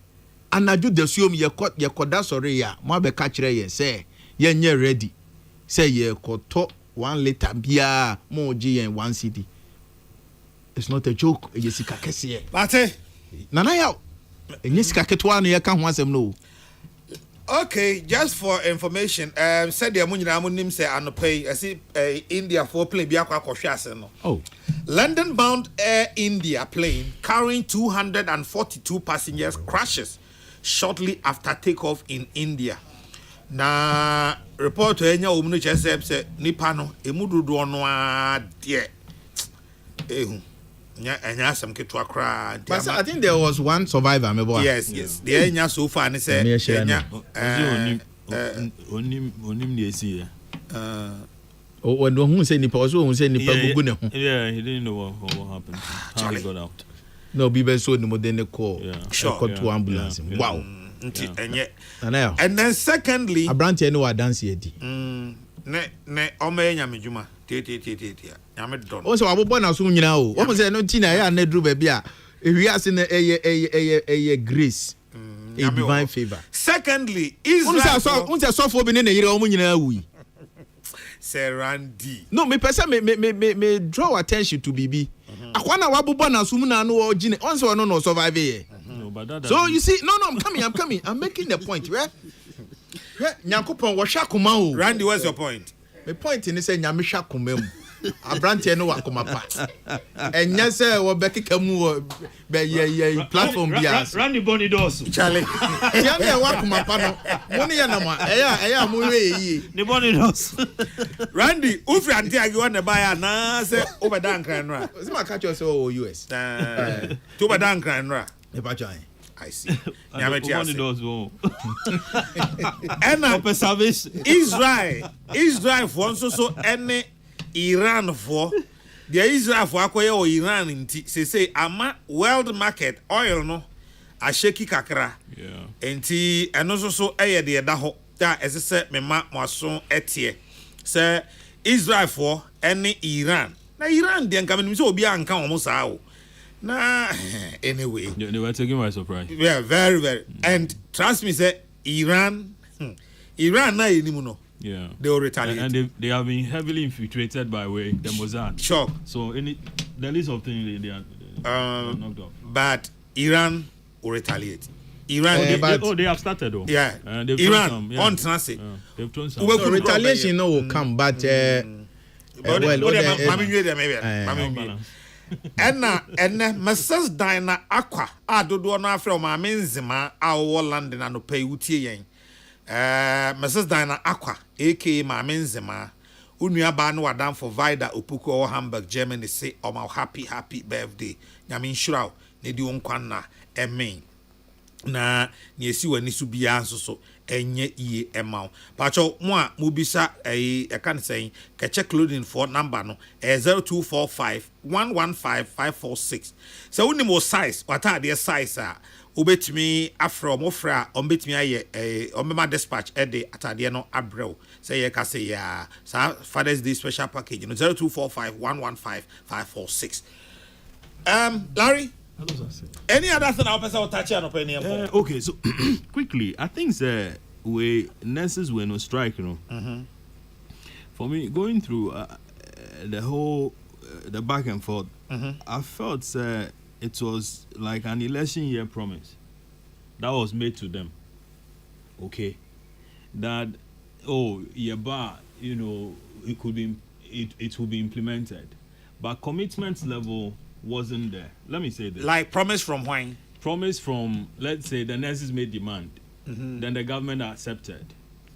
anaju dasuom ye koda sorry ya mo be ka kire ye say ye nye ready say ye koto 1 liter bia mo gi yen 1 cd it's not a joke ye sika kese
Bate
nana ya enye sika ketwa no ye ka ho asem no.
Okay, just for information, said the Amunyina Amunim say Anopay, I see India for plane Biakwa Koshaseno.
Oh,
London bound Air India plane carrying 242 passengers crashes shortly after takeoff in India. Na report to Enya Umunu Chesep say Nipano, Emudu Donoa dear. Enya some kitwa cry.
But I think there was one survivor, my boy.
Yes. The Enya so far and say Enya
onim the see.
When who say Nipa also who say Nipa Gugune.
Yeah, he didn't know what happened. How he got out.
No, be so no more than a call.
Sure.
Call to ambulance. Wow.
And then secondly,
a branch anywhere dance here.
Ne omenya mejuma nyame don
o so abobọ na so nyina o o mo say no tina ya na dru ba bia ewi ase na eye grace a divine favor.
Secondly, Israel
unse so bi ne yire o mo nyina wu
Serandi
no me person me draw attention to bibi akwa na wabobọ na so mu na no o gine on say no survive here. So you see no I'm coming I'm making the point right Nyankopon wo hwa koma o.
Randy, what's your point?
My point in say nyame hwa koma mu. Abrante no wakoma pa. Enya say wo bekeka mu be ye platform bia.
Randy Bonnie does.
Charlie.
Ya me wakoma pa no. Mo ne ya na ma. Eya mo we yi.
Ni Bonnie does.
Randy, ufri anti agi wan buy na say obedan kran ra.
Se ma catch us o US.
To obedan kran ra.
E pa chan.
I see. Bonnie
does go.
And
service
Israel for so any Iran for the Israel for akoye o Iran nti say ama world market oil no a sheki kakra.
Yeah.
Enti eno so eye de da ho da esese mema moaso etie. Say Israel for any Iran. Na Iran de nka menim say obi anka omo saa o. Nah, anyway.
They were taken by surprise.
Yeah, very, very. And trust me, say Iran na no.
Yeah.
They will retaliate.
And they have been heavily infiltrated by the Mossad.
Sure.
So the list of things they are knocked off.
But Iran will retaliate. Iran,
they have started though.
Yeah. Iran on transit.
They've thrown some.
So retaliation no will come, but
Enna Mrs. Dina Aqua adodo no afre o ma menzima a wo London na no pay wutie yen Mrs. Dina Aqua aka ma menzima unua ba no wadam for Vida Opuku o Hamburg Germany say o ma happy birthday nyame nshura ne di wonkwan na emen na ne esi wani su bia nso so enye iye emaw pacho mo a mobisa e kan say ka check clothing for number no 0245 115546 so woni mo size wata de size a obetumi afro mo fra ombetumi aye ombema dispatch e de atade no abrew say ye ka say ya Father's Day special package no 0245 115546 Larry Any other thing I'll pass out touch on opinion?
Okay, so quickly, I think we nurses were no strike, you know. For me, going through the whole the back and forth, I felt it was like an election year promise that was made to them. Okay, that you know, it could be it will be implemented, but commitment level wasn't there. Let me say this.
Like promise from when?
Promise from, let's say, the nurses made demand, then the government accepted.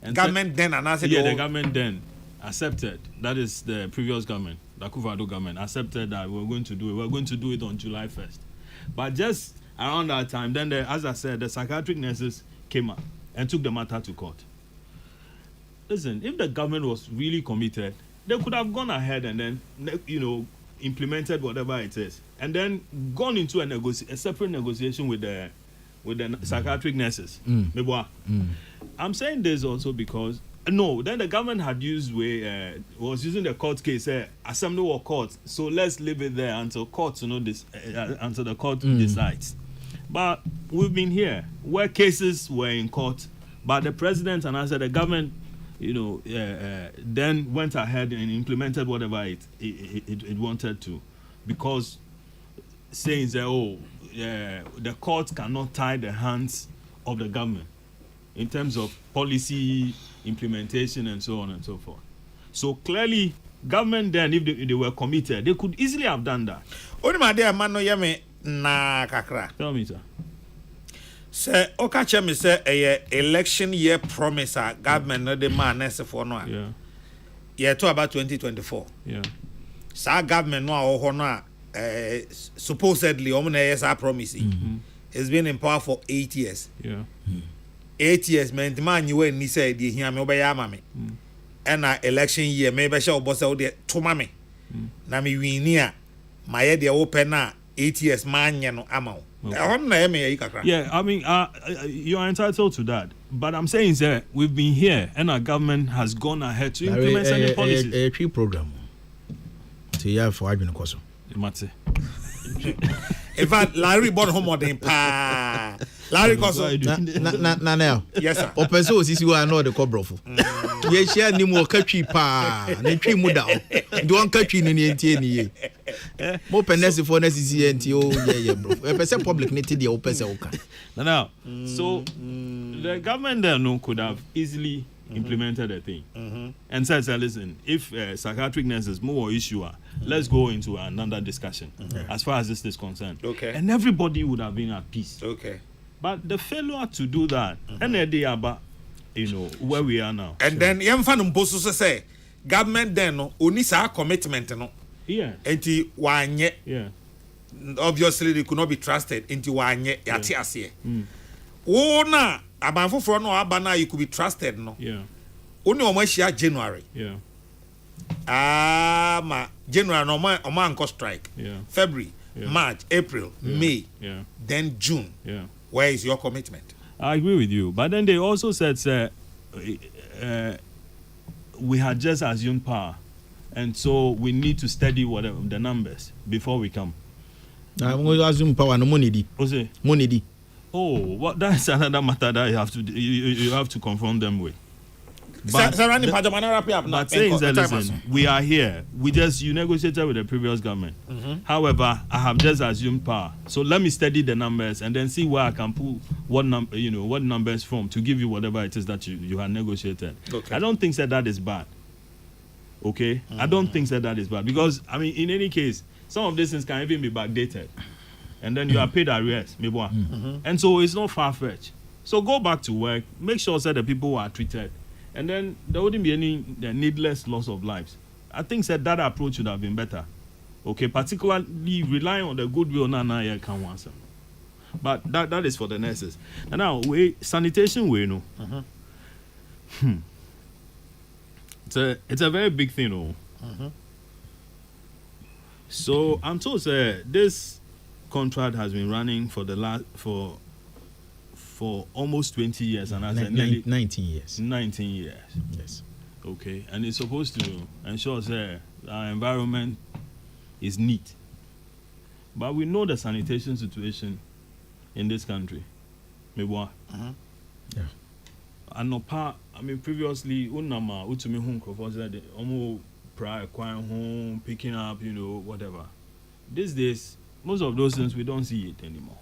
And
government then announced
the government then accepted. That is the previous government, the Kokrokoo government, accepted that we're going to do it. We're going to do it on July 1st. But just around that time, then, as I said, the psychiatric nurses came up and took the matter to court. Listen, if the government was really committed, they could have gone ahead and then, you know, implemented whatever it is, and then gone into a separate negotiation with the psychiatric nurses. I'm saying this also because then the government had was using the court case, assembly or court. So let's leave it there until court, you know, until the court decides. But we've been here where cases were in court, but the president and the government, you know, then went ahead and implemented whatever it wanted to, because saying that the court cannot tie the hands of the government in terms of policy implementation and so on and so forth. So clearly, government then, if they were committed, they could easily have done that.
Only my dear man, no yame na kakra.
Tell me, sir.
Say, okache me say a election year promise government no the man nese for no.
Yeah.
Yeah, to about 2024.
Yeah.
Sa government no ho no supposedly yes I promise. It's been in power for 8 years.
Yeah.
8 years meant man you when ni say the hear me obey mame. And election year maybe shall boss out there to mame. Na me win a my head the open na 8 years man no amount.
Yeah, I mean, you are entitled to that. But I'm saying that we've been here and our government has gone ahead to implement certain policies.
A tree program. So you have for arguing the question.
In fact, Larry bought home more than pa. Larry Koso.
Now.
Yes, sir.
Open source is you are not the cobrofo. Yes, share ni more country pa. Ne tree muda. Do one country in the NTN. More penesi for necessary NTO. Yeah, bro. A person public needed the open okay.
Now, so the government there could have easily implemented a thing and said, listen, if psychiatric nurses more issue, let's go into another discussion as far as this is concerned.
Okay.
And everybody would have been at peace.
Okay.
But the failure to do that, and they about, you know, where we are now.
And then yam fan mposo say government then no oni sa commitment no.
Yeah.
Enti wanye.
Yeah.
Obviously they could not be trusted enti wanye yate ase. Wo na abanfo fro no aba na you could be trusted no.
Yeah.
Oni o mahia January.
Yeah.
Ma January no man strike.
Yeah.
February, March, April, May.
Yeah.
Then June.
Yeah.
Where is your commitment?
I agree with you. But then they also said, we had just assumed power. And so we need to study whatever the numbers before we come.
I'm going to assume power no money. Money.
Oh, well, that's another matter that you have to confront them with. But saying that, listen, we are here. You negotiated with the previous government. However, I have just assumed power. So let me study the numbers and then see where I can pull what numbers from to give you whatever it is that you have negotiated.
Okay.
I don't think that is bad. Okay? I don't think that is bad. Because, I mean, in any case, some of these things can even be backdated. And then you are paid arrears. And so it's not far-fetched. So go back to work. Make sure that the people are treated. And then there wouldn't be any needless loss of lives. I think that approach would have been better. Okay, particularly relying on the goodwill Nana can answer. But that is for the nurses. And now sanitation it's a very big thing, So I'm told this contract has been running for almost 20 years and as
19 years.
19 years.
Yes.
Okay. And it's supposed to ensure our environment is neat. But we know the sanitation situation in this country. Maybe.
Yeah.
Anopa, I mean, previously, unama utumi home said almost prior home picking up, whatever. These days, most of those things we don't see it anymore.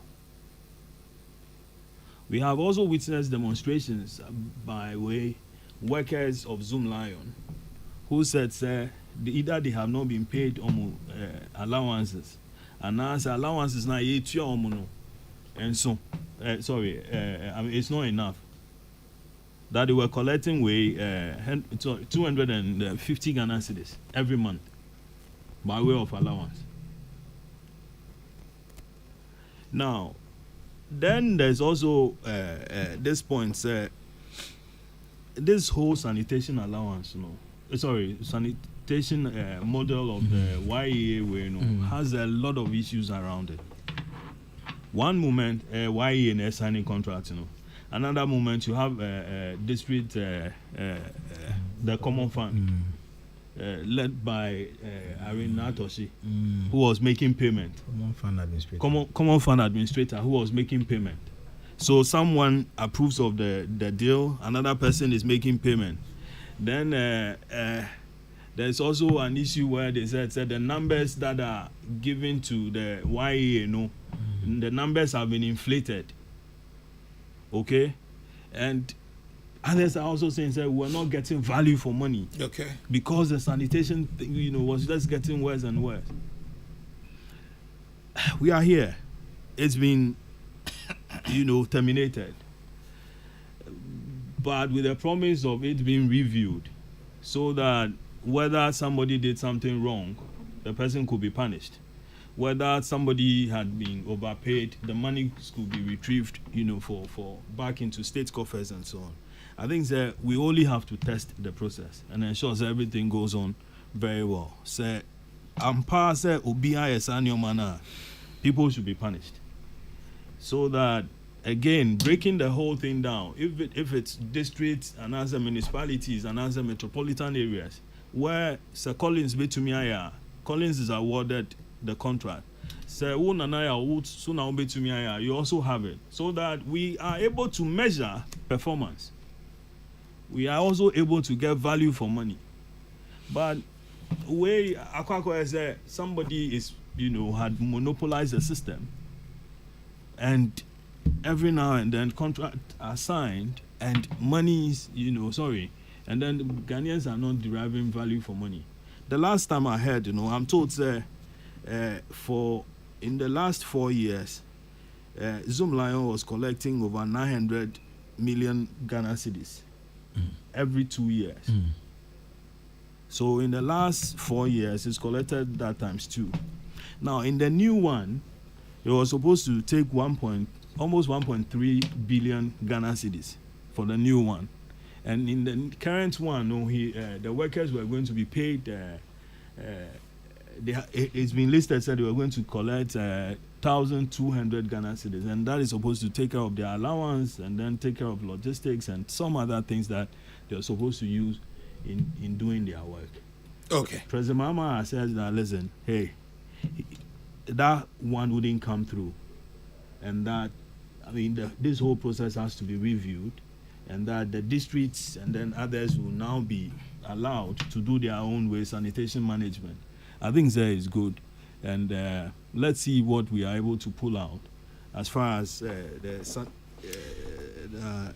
We have also witnessed demonstrations by way workers of Zoom Lion, who said, either they have not been paid allowances, and as allowances now and so, I mean, it's not enough. That they were collecting 250 Ghana cedis every month by way of allowance. Now, then there's also this point, this whole sanitation allowance, sanitation model of the YEA has a lot of issues around it. One moment, YEA and signing contracts, Another moment, you have district, the common fund, led by Irene Natoshi, who was making payment. Common fund administrator who was making payment. So someone approves of the deal, another person is making payment. Then there's also an issue where they said the numbers that are given to the YEA, the numbers have been inflated. Okay, and others are also saying that we're not getting value for money.
Okay,
because the sanitation thing, was just getting worse and worse. We are here. It's been, terminated, but with the promise of it being reviewed, so that whether somebody did something wrong, the person could be punished. Whether somebody had been overpaid, the money could be retrieved, for back into state coffers and so on. I think that we only have to test the process and ensure that everything goes on very well. Say, people should be punished, so that again breaking the whole thing down. If it's districts and other municipalities and other metropolitan areas where Sir Collins Collins is awarded the contract. So you also have it, so that we are able to measure performance. We are also able to get value for money. But way Akwakwa said, somebody is had monopolized the system, and every now and then contracts are signed and money is and then the Ghanaians are not deriving value for money. The last time I heard, I'm told in the last 4 years, Zoom Lion was collecting over 900 million Ghana cedis every 2 years. So in the last 4 years, it's collected that times 2. Now in the new one, it was supposed to take almost 1.3 billion Ghana cedis for the new one, and in the current one, the workers were going to be paid. It's been listed said they were going to collect 1,200 Ghana cedis, and that is supposed to take care of their allowance and then take care of logistics and some other things that they're supposed to use in doing their work.
Okay.
President Mama says that, listen, hey, that one wouldn't come through, and that this whole process has to be reviewed, and that the districts and then others will now be allowed to do their own way sanitation management. I think that is good, and let's see what we are able to pull out as far as the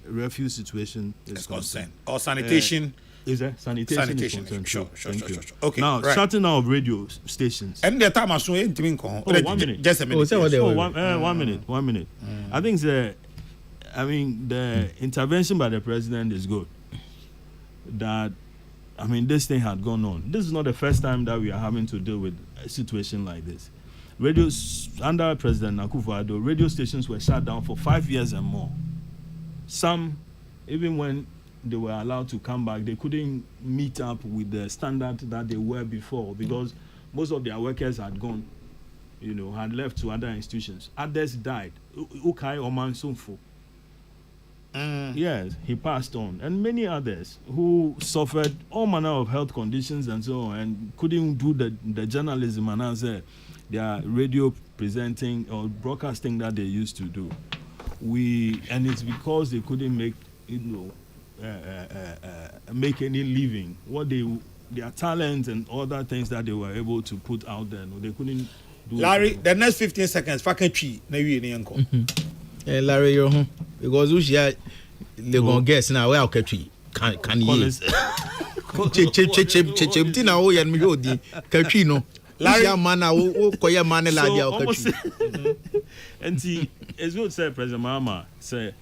refuse situation is concerned.
Or sanitation.
Is there sanitation? Is concerned.
Sure.
Okay. Now,
right.
shutting down of radio stations.
And the time I saw it,
1 minute.
Just a minute.
One minute. I think the intervention by the president is good. That, this thing had gone on. This is not the first time that we are having to deal with a situation like this. Under President Akufo-Addo, radio stations were shut down for 5 years and more. Some, even when they were allowed to come back, they couldn't meet up with the standard that they were before, because most of their workers had gone, had left to other institutions. Others died. Ukai Oman Sunfu. Yes, he passed on, and many others who suffered all manner of health conditions and so on, and couldn't do the journalism and answer their radio presenting or broadcasting that they used to do. And it's because they couldn't make make any living. Their talent and other things that they were able to put out there, they couldn't do.
Larry, the next 15 seconds, fucking tree, na you any uncle.
Larry, you're home because we share the gon guess now where okay tree can you chip tina o yan mi odi katwi no Larry man na o koye man la dia o katwi.
And see, it's good to say President Mahama say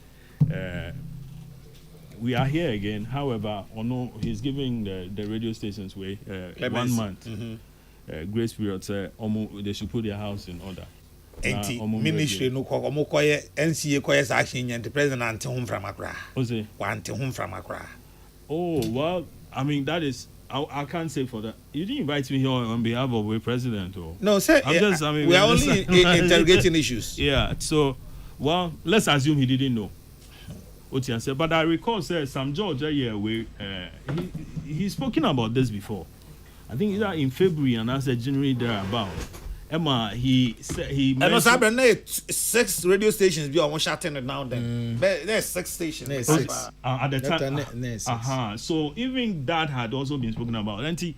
we are here again. However, he's giving the radio stations 1 month grace period. Say they should put their house in order.
Ministry no koye NCA koye action and the president ante home from Accra. Ante home from Accra.
Oh well, I mean that is I can't say for that. You didn't invite me here on behalf of a president, or
no? Sir, we are only interrogating issues.
Yeah. So, well, let's assume he didn't know. But I recall, sir, Sam George he's spoken about this before. I think either in February and I said January thereabout. Emma, he said he.
And also, there 6 radio stations. We almost shutting it down. Then there's 6 stations
at the time. So even that had also been spoken about. And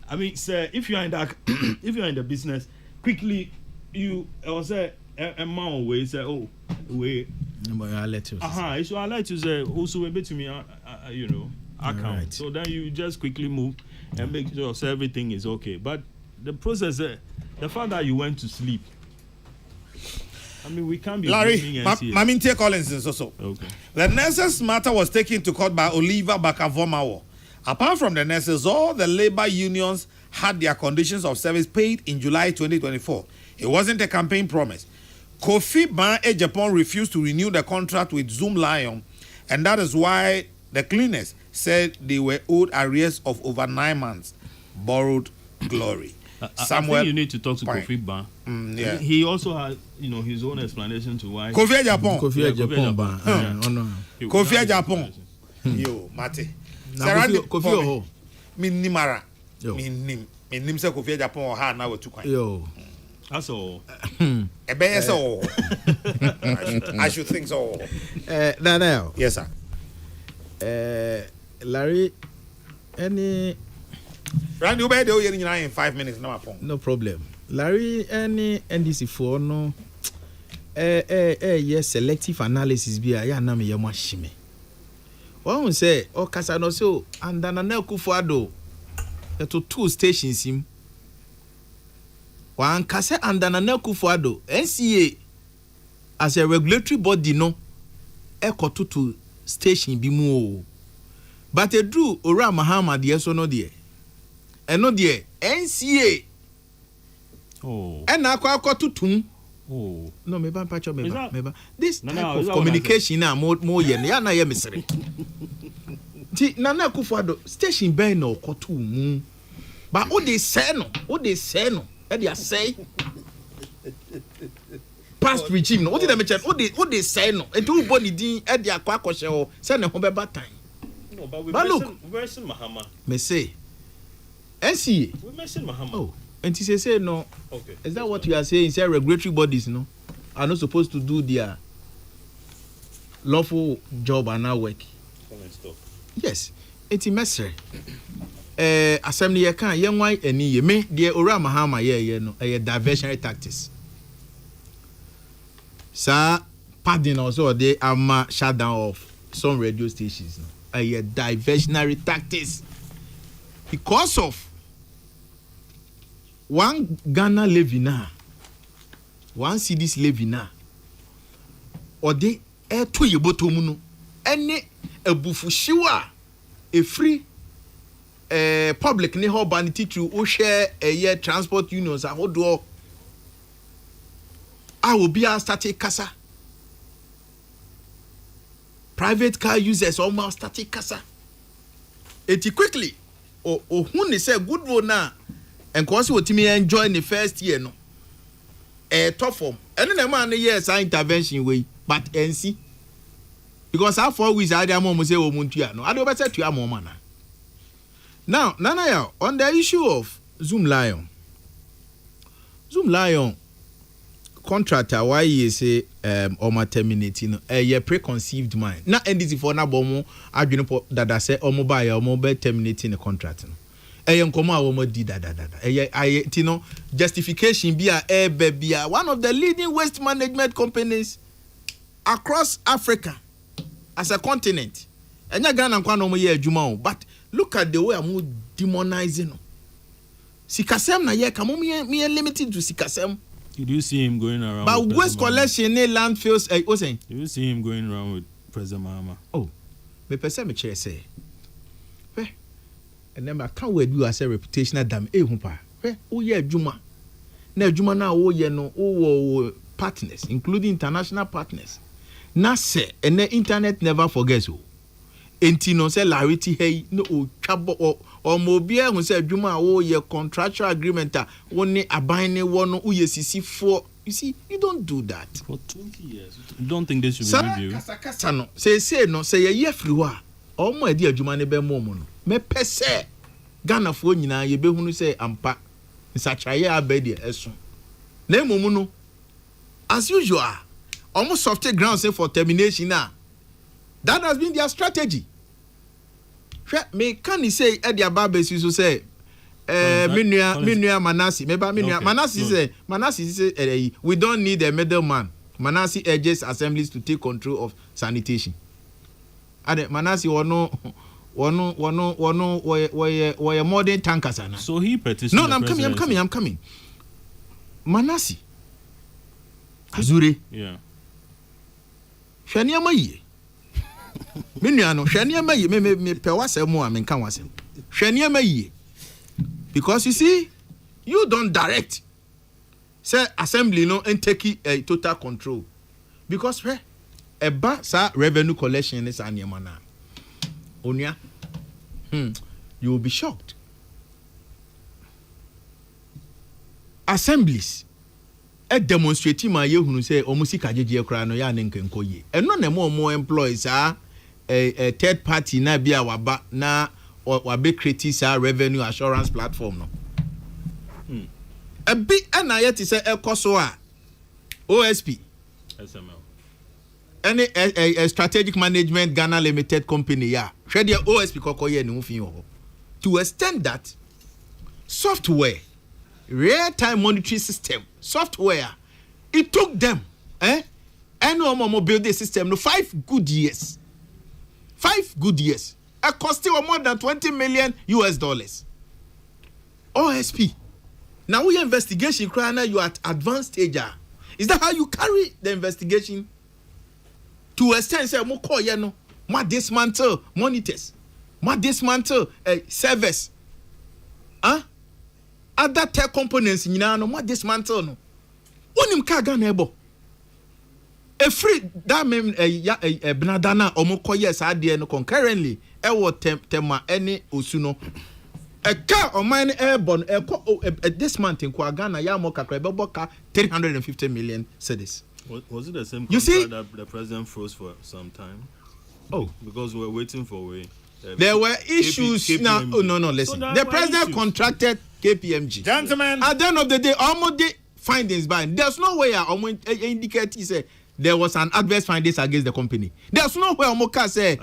I mean, sir, if you are in that, if you are in the business, quickly you say a man way say, oh, wait.
I'll let you.
So I like to say also a bit to me, account. Right. So then you just quickly move and make sure everything is okay. But the process, the fact that you went to sleep, I mean, we can't be.
Larry, Mamintia Collins is also.
Okay.
The nurses' matter was taken to court by Oliver Bakavomawo. Apart from the nurses, all the labor unions had their conditions of service paid in July 2024. It wasn't a campaign promise. Kofi Ban Japan refused to renew the contract with Zoom Lion, and that is why the cleaners said they were owed arrears of over 9 months. Borrowed glory.
I think you need to talk to Kofi Ban.
Yeah.
He also has, his own explanation to why.
Kofi Japan.
Kofi Japan.
Kofi Japan. Yo, Mate.
Kofi Oho.
Minimara. Minim se Kofi Japan or ha na wetu kwan.
Yo.
That's all.
So. I should think so.
Now.
Yes, sir.
Larry, any.
Randy, you better in 5 minutes. No
problem. Larry, any NDC for no. Yes, selective analysis be a na me yamashime. One say, oh, Casano so, and then an Kufuado. To 2 stations him. One Casa and then an Kufuado. NCA as a regulatory body no. Echo to station be more. But a drew Ora Mahama, dear so no dear. And no dear NCA.
Oh.
And now to tune.
Oh.
No, maybe patch maybe. This type of communication now more yen. Ya na ye misiri. Ti Nana Kufuado station ben no kotu mu. But what they say no. E dey say. Past regime no. What did they mention? What they say no. E do body din e dey akwa akose o. Say na ho be batan.
No, but we mention Mahama.
Me say NCA.
We mentioned Mahama.
Oh, and he say no.
Okay.
Is that what you are saying? Say regulatory bodies, no, are not supposed to do their lawful job and now work.
Come and stop.
Yes, it's a mess. Assembly ye can ye why any ye me dear Ora Mahama ye no a diversionary tactics. Sir, pardon also they are shut down of some radio stations. No, a diversionary tactics because of. One Ghana levy now, 1 cedis levy now, or they air to your bottom, any a bufushiwa, a free public neho banity to share a year transport unions. I will be a static casa. Private car users almost static casa. It quickly, or who they say good road now. And cause what me enjoy in the first year no top form and then man yes intervention way but NC because our 4 weeks I am say omuntua no I do better to am man. Now Nana on the issue of Zoom Lion contractor why you say oma terminating a preconceived mind na NDC for na bomo adwene po dada say omo ba ya omo be terminating the contract no nkomo a omo di dada tino justification be a baby one of the leading waste management companies across Africa as a continent enya Ghana kwa no mo ye adwuma o but look at the way I'm demonizing no sikasem na ye kamo me limited to sikasem.
Did you see him going around?
But waste collection in landfills, what's saying?
Did you see him going around with President Mahama?
Oh, me person me chair say. And then I can't wait you as a reputational damn humpa. Oh yeah, Juma. Na Juma na oh yeah no partners, including international partners. Na say and the internet never forgets oh. Enti no say larity hey no chabo or mobile who say Juma oh yeah contractual agreement one abine one no sisi for you see you don't do that
for 20 years. You don't think they should be reviewed?
Kasa no say no say ye free wa omo edi adwuma ne be mo no me pese Ghana fo nyina ye be hunu say ampa nsachaye abedi eso na emomu no as usual almost soft ground say for termination na. That has been their strategy. Me can say at their barbers you say Minua Manasi. Manasi say we don't need a middleman. Manasi urges assemblies to take control of sanitation. And Manasi were modern tankers.
So he petitioned.
No, I'm coming. Manasi. Azure.
Yeah.
Shania Maye. Miniano, Shania May, me pewasemo, I mean, can was him. Shania May. Because you see, you don't direct. Say, assembly no and take a total control. Because, a basa revenue collection is an yamana. Onya, you will be shocked. Assemblies. A demonstrating my year who say, Omusika Jia Crano Yan and Koye. And none more employees are a third party na bia waba na wabe create revenue assurance platform no. A big and I yet say Kosoa OSP
SML.
Any a strategic management Ghana limited company ya. Share the OSP kokoye ni mufin ho. To extend that software real-time monitoring system software it took them and no build the system no 5 good years. 5 good years. It cost you more than $20 million. OSP. Now we investigation you at advanced stage. Is that how you carry the investigation? To extend say mo call no, ma dismantle monitors, ma dismantle servers. Other tech components no ma dismantle no. Onim ka ga na ebo. A free that mean Benadana omoko yes ade no concurrently e wo tema any osuno a car on mine airborne this month in Ghana ya mo kakra be boka 350 million cedis.
Was it the same
you see
that the president froze for some time?
Oh,
because we were waiting for way.
There were issues now. Oh no, listen. So the president contracted KPMG.
Gentlemen,
at the end of the day, almost the findings by there's no way I indicate he said there was an adverse findings against the company. There's no way Omoka said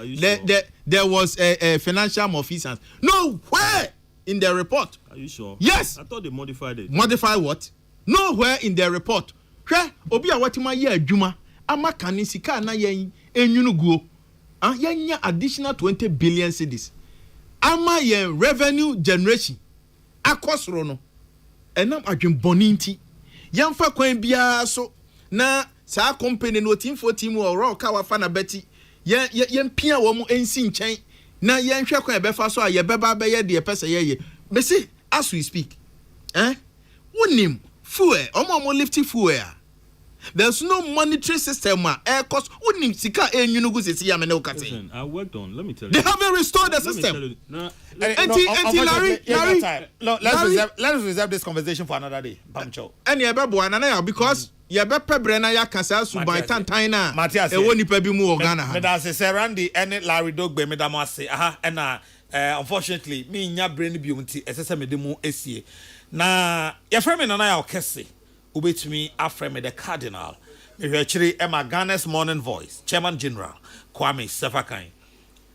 there was a financial malfeasance. Nowhere in the report.
Are you sure?
Yes.
I thought they modified it.
Modify what? Nowhere in the report. Obi a what ma ye adwuma ama kanisika na yen enyunu guo. Yenya additional 20 billion cedis. Ama yen revenue generation. Akosro no. Enam adwen boninti. Yamfa kwan bia so na sa company no team 14 or ro ka wa fa na beti. Yen pia wo mu ensi nchen na yen hwe kwan befa so a ye beba be ye de pese ye. Me say as we speak. Wonim fuel omo lifting fuel. There's no monetary system air cost wonim sika enyunugu sisi ya me ne ukate.
Listen, I worked on, let me tell you.
They haven't restored the system.
Let's reserve this conversation for another day. Pancho.
Any because yɛbɛpɛ brɛ na yɛaka saa suban tantan na
Matias
ɛwɔ nipa bi mu wɔ Ghana ha
me da se Randy and Larry Dogbe me da mo ase aha ɛna unfortunately me nya brain bi nti ɛsɛ me de mu esie na yɛfrɛ me nana ya okese ubetumi afrɛ me the cardinal me hwɛ kyiri Emma Ghana's morning voice chairman general Kwame Sefakan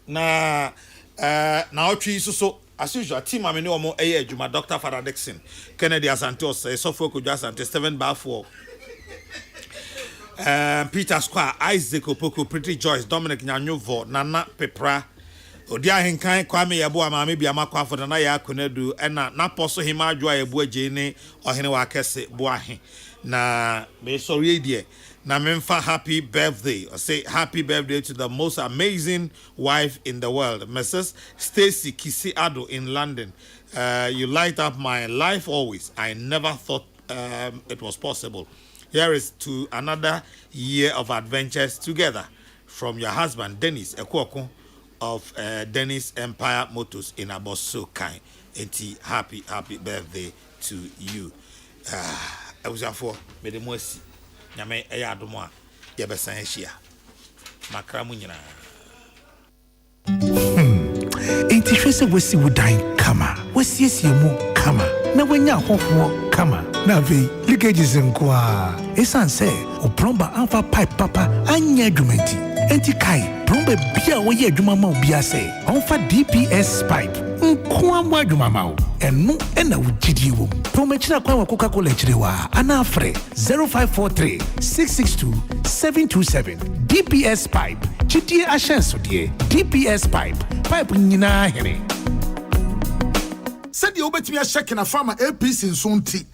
na otwi so as usual team amene omo eye adwuma Dr. Father Dixon Kennedy Asantos Sofo Kodwa Asante 7/4 Peter Square, Isaac Opoko, Pretty Joyce, Dominic Nyanyovo, Nana Pepra, Odia Hinkai, Kwame Yabu, Mami Biamakwa for the Naya Kunedu, and na poso hima joa Yabu Jene or Henewa Kese Buahi. Na me sorry dear. Na memfa happy birthday or say happy birthday to the most amazing wife in the world, Mrs. Stacy Kisi Ado in London. You light up my life always. I never thought it was possible. Here is to another year of adventures together from your husband Dennis Ekwoko of Dennis Empire Motors in Abosso Kai. Happy birthday to you. I was for me the mercy. Nyame eya adomo a ye besan ehia. Makra mu nyina.
Enti hwese wasi wudan kama. Wasiesie mu kama. Na wanya hoho kama. Na ve leakages nkwa. Esan se o plumber alpha pipe papa anya adwumenti. Enti kai plumber bia wo ye adwuma ma obia se. Onfa DPS pipe. Nkwa mo adwuma ma wo. Enu ena wugidie wo. Promechira kwa Coca-Cola chirewa. Anafre 0543 662 727. DPS pipe. Chidie ashenso die. DPS pipe nyina here.
Said you obetimi a check na farmer APC nso nti.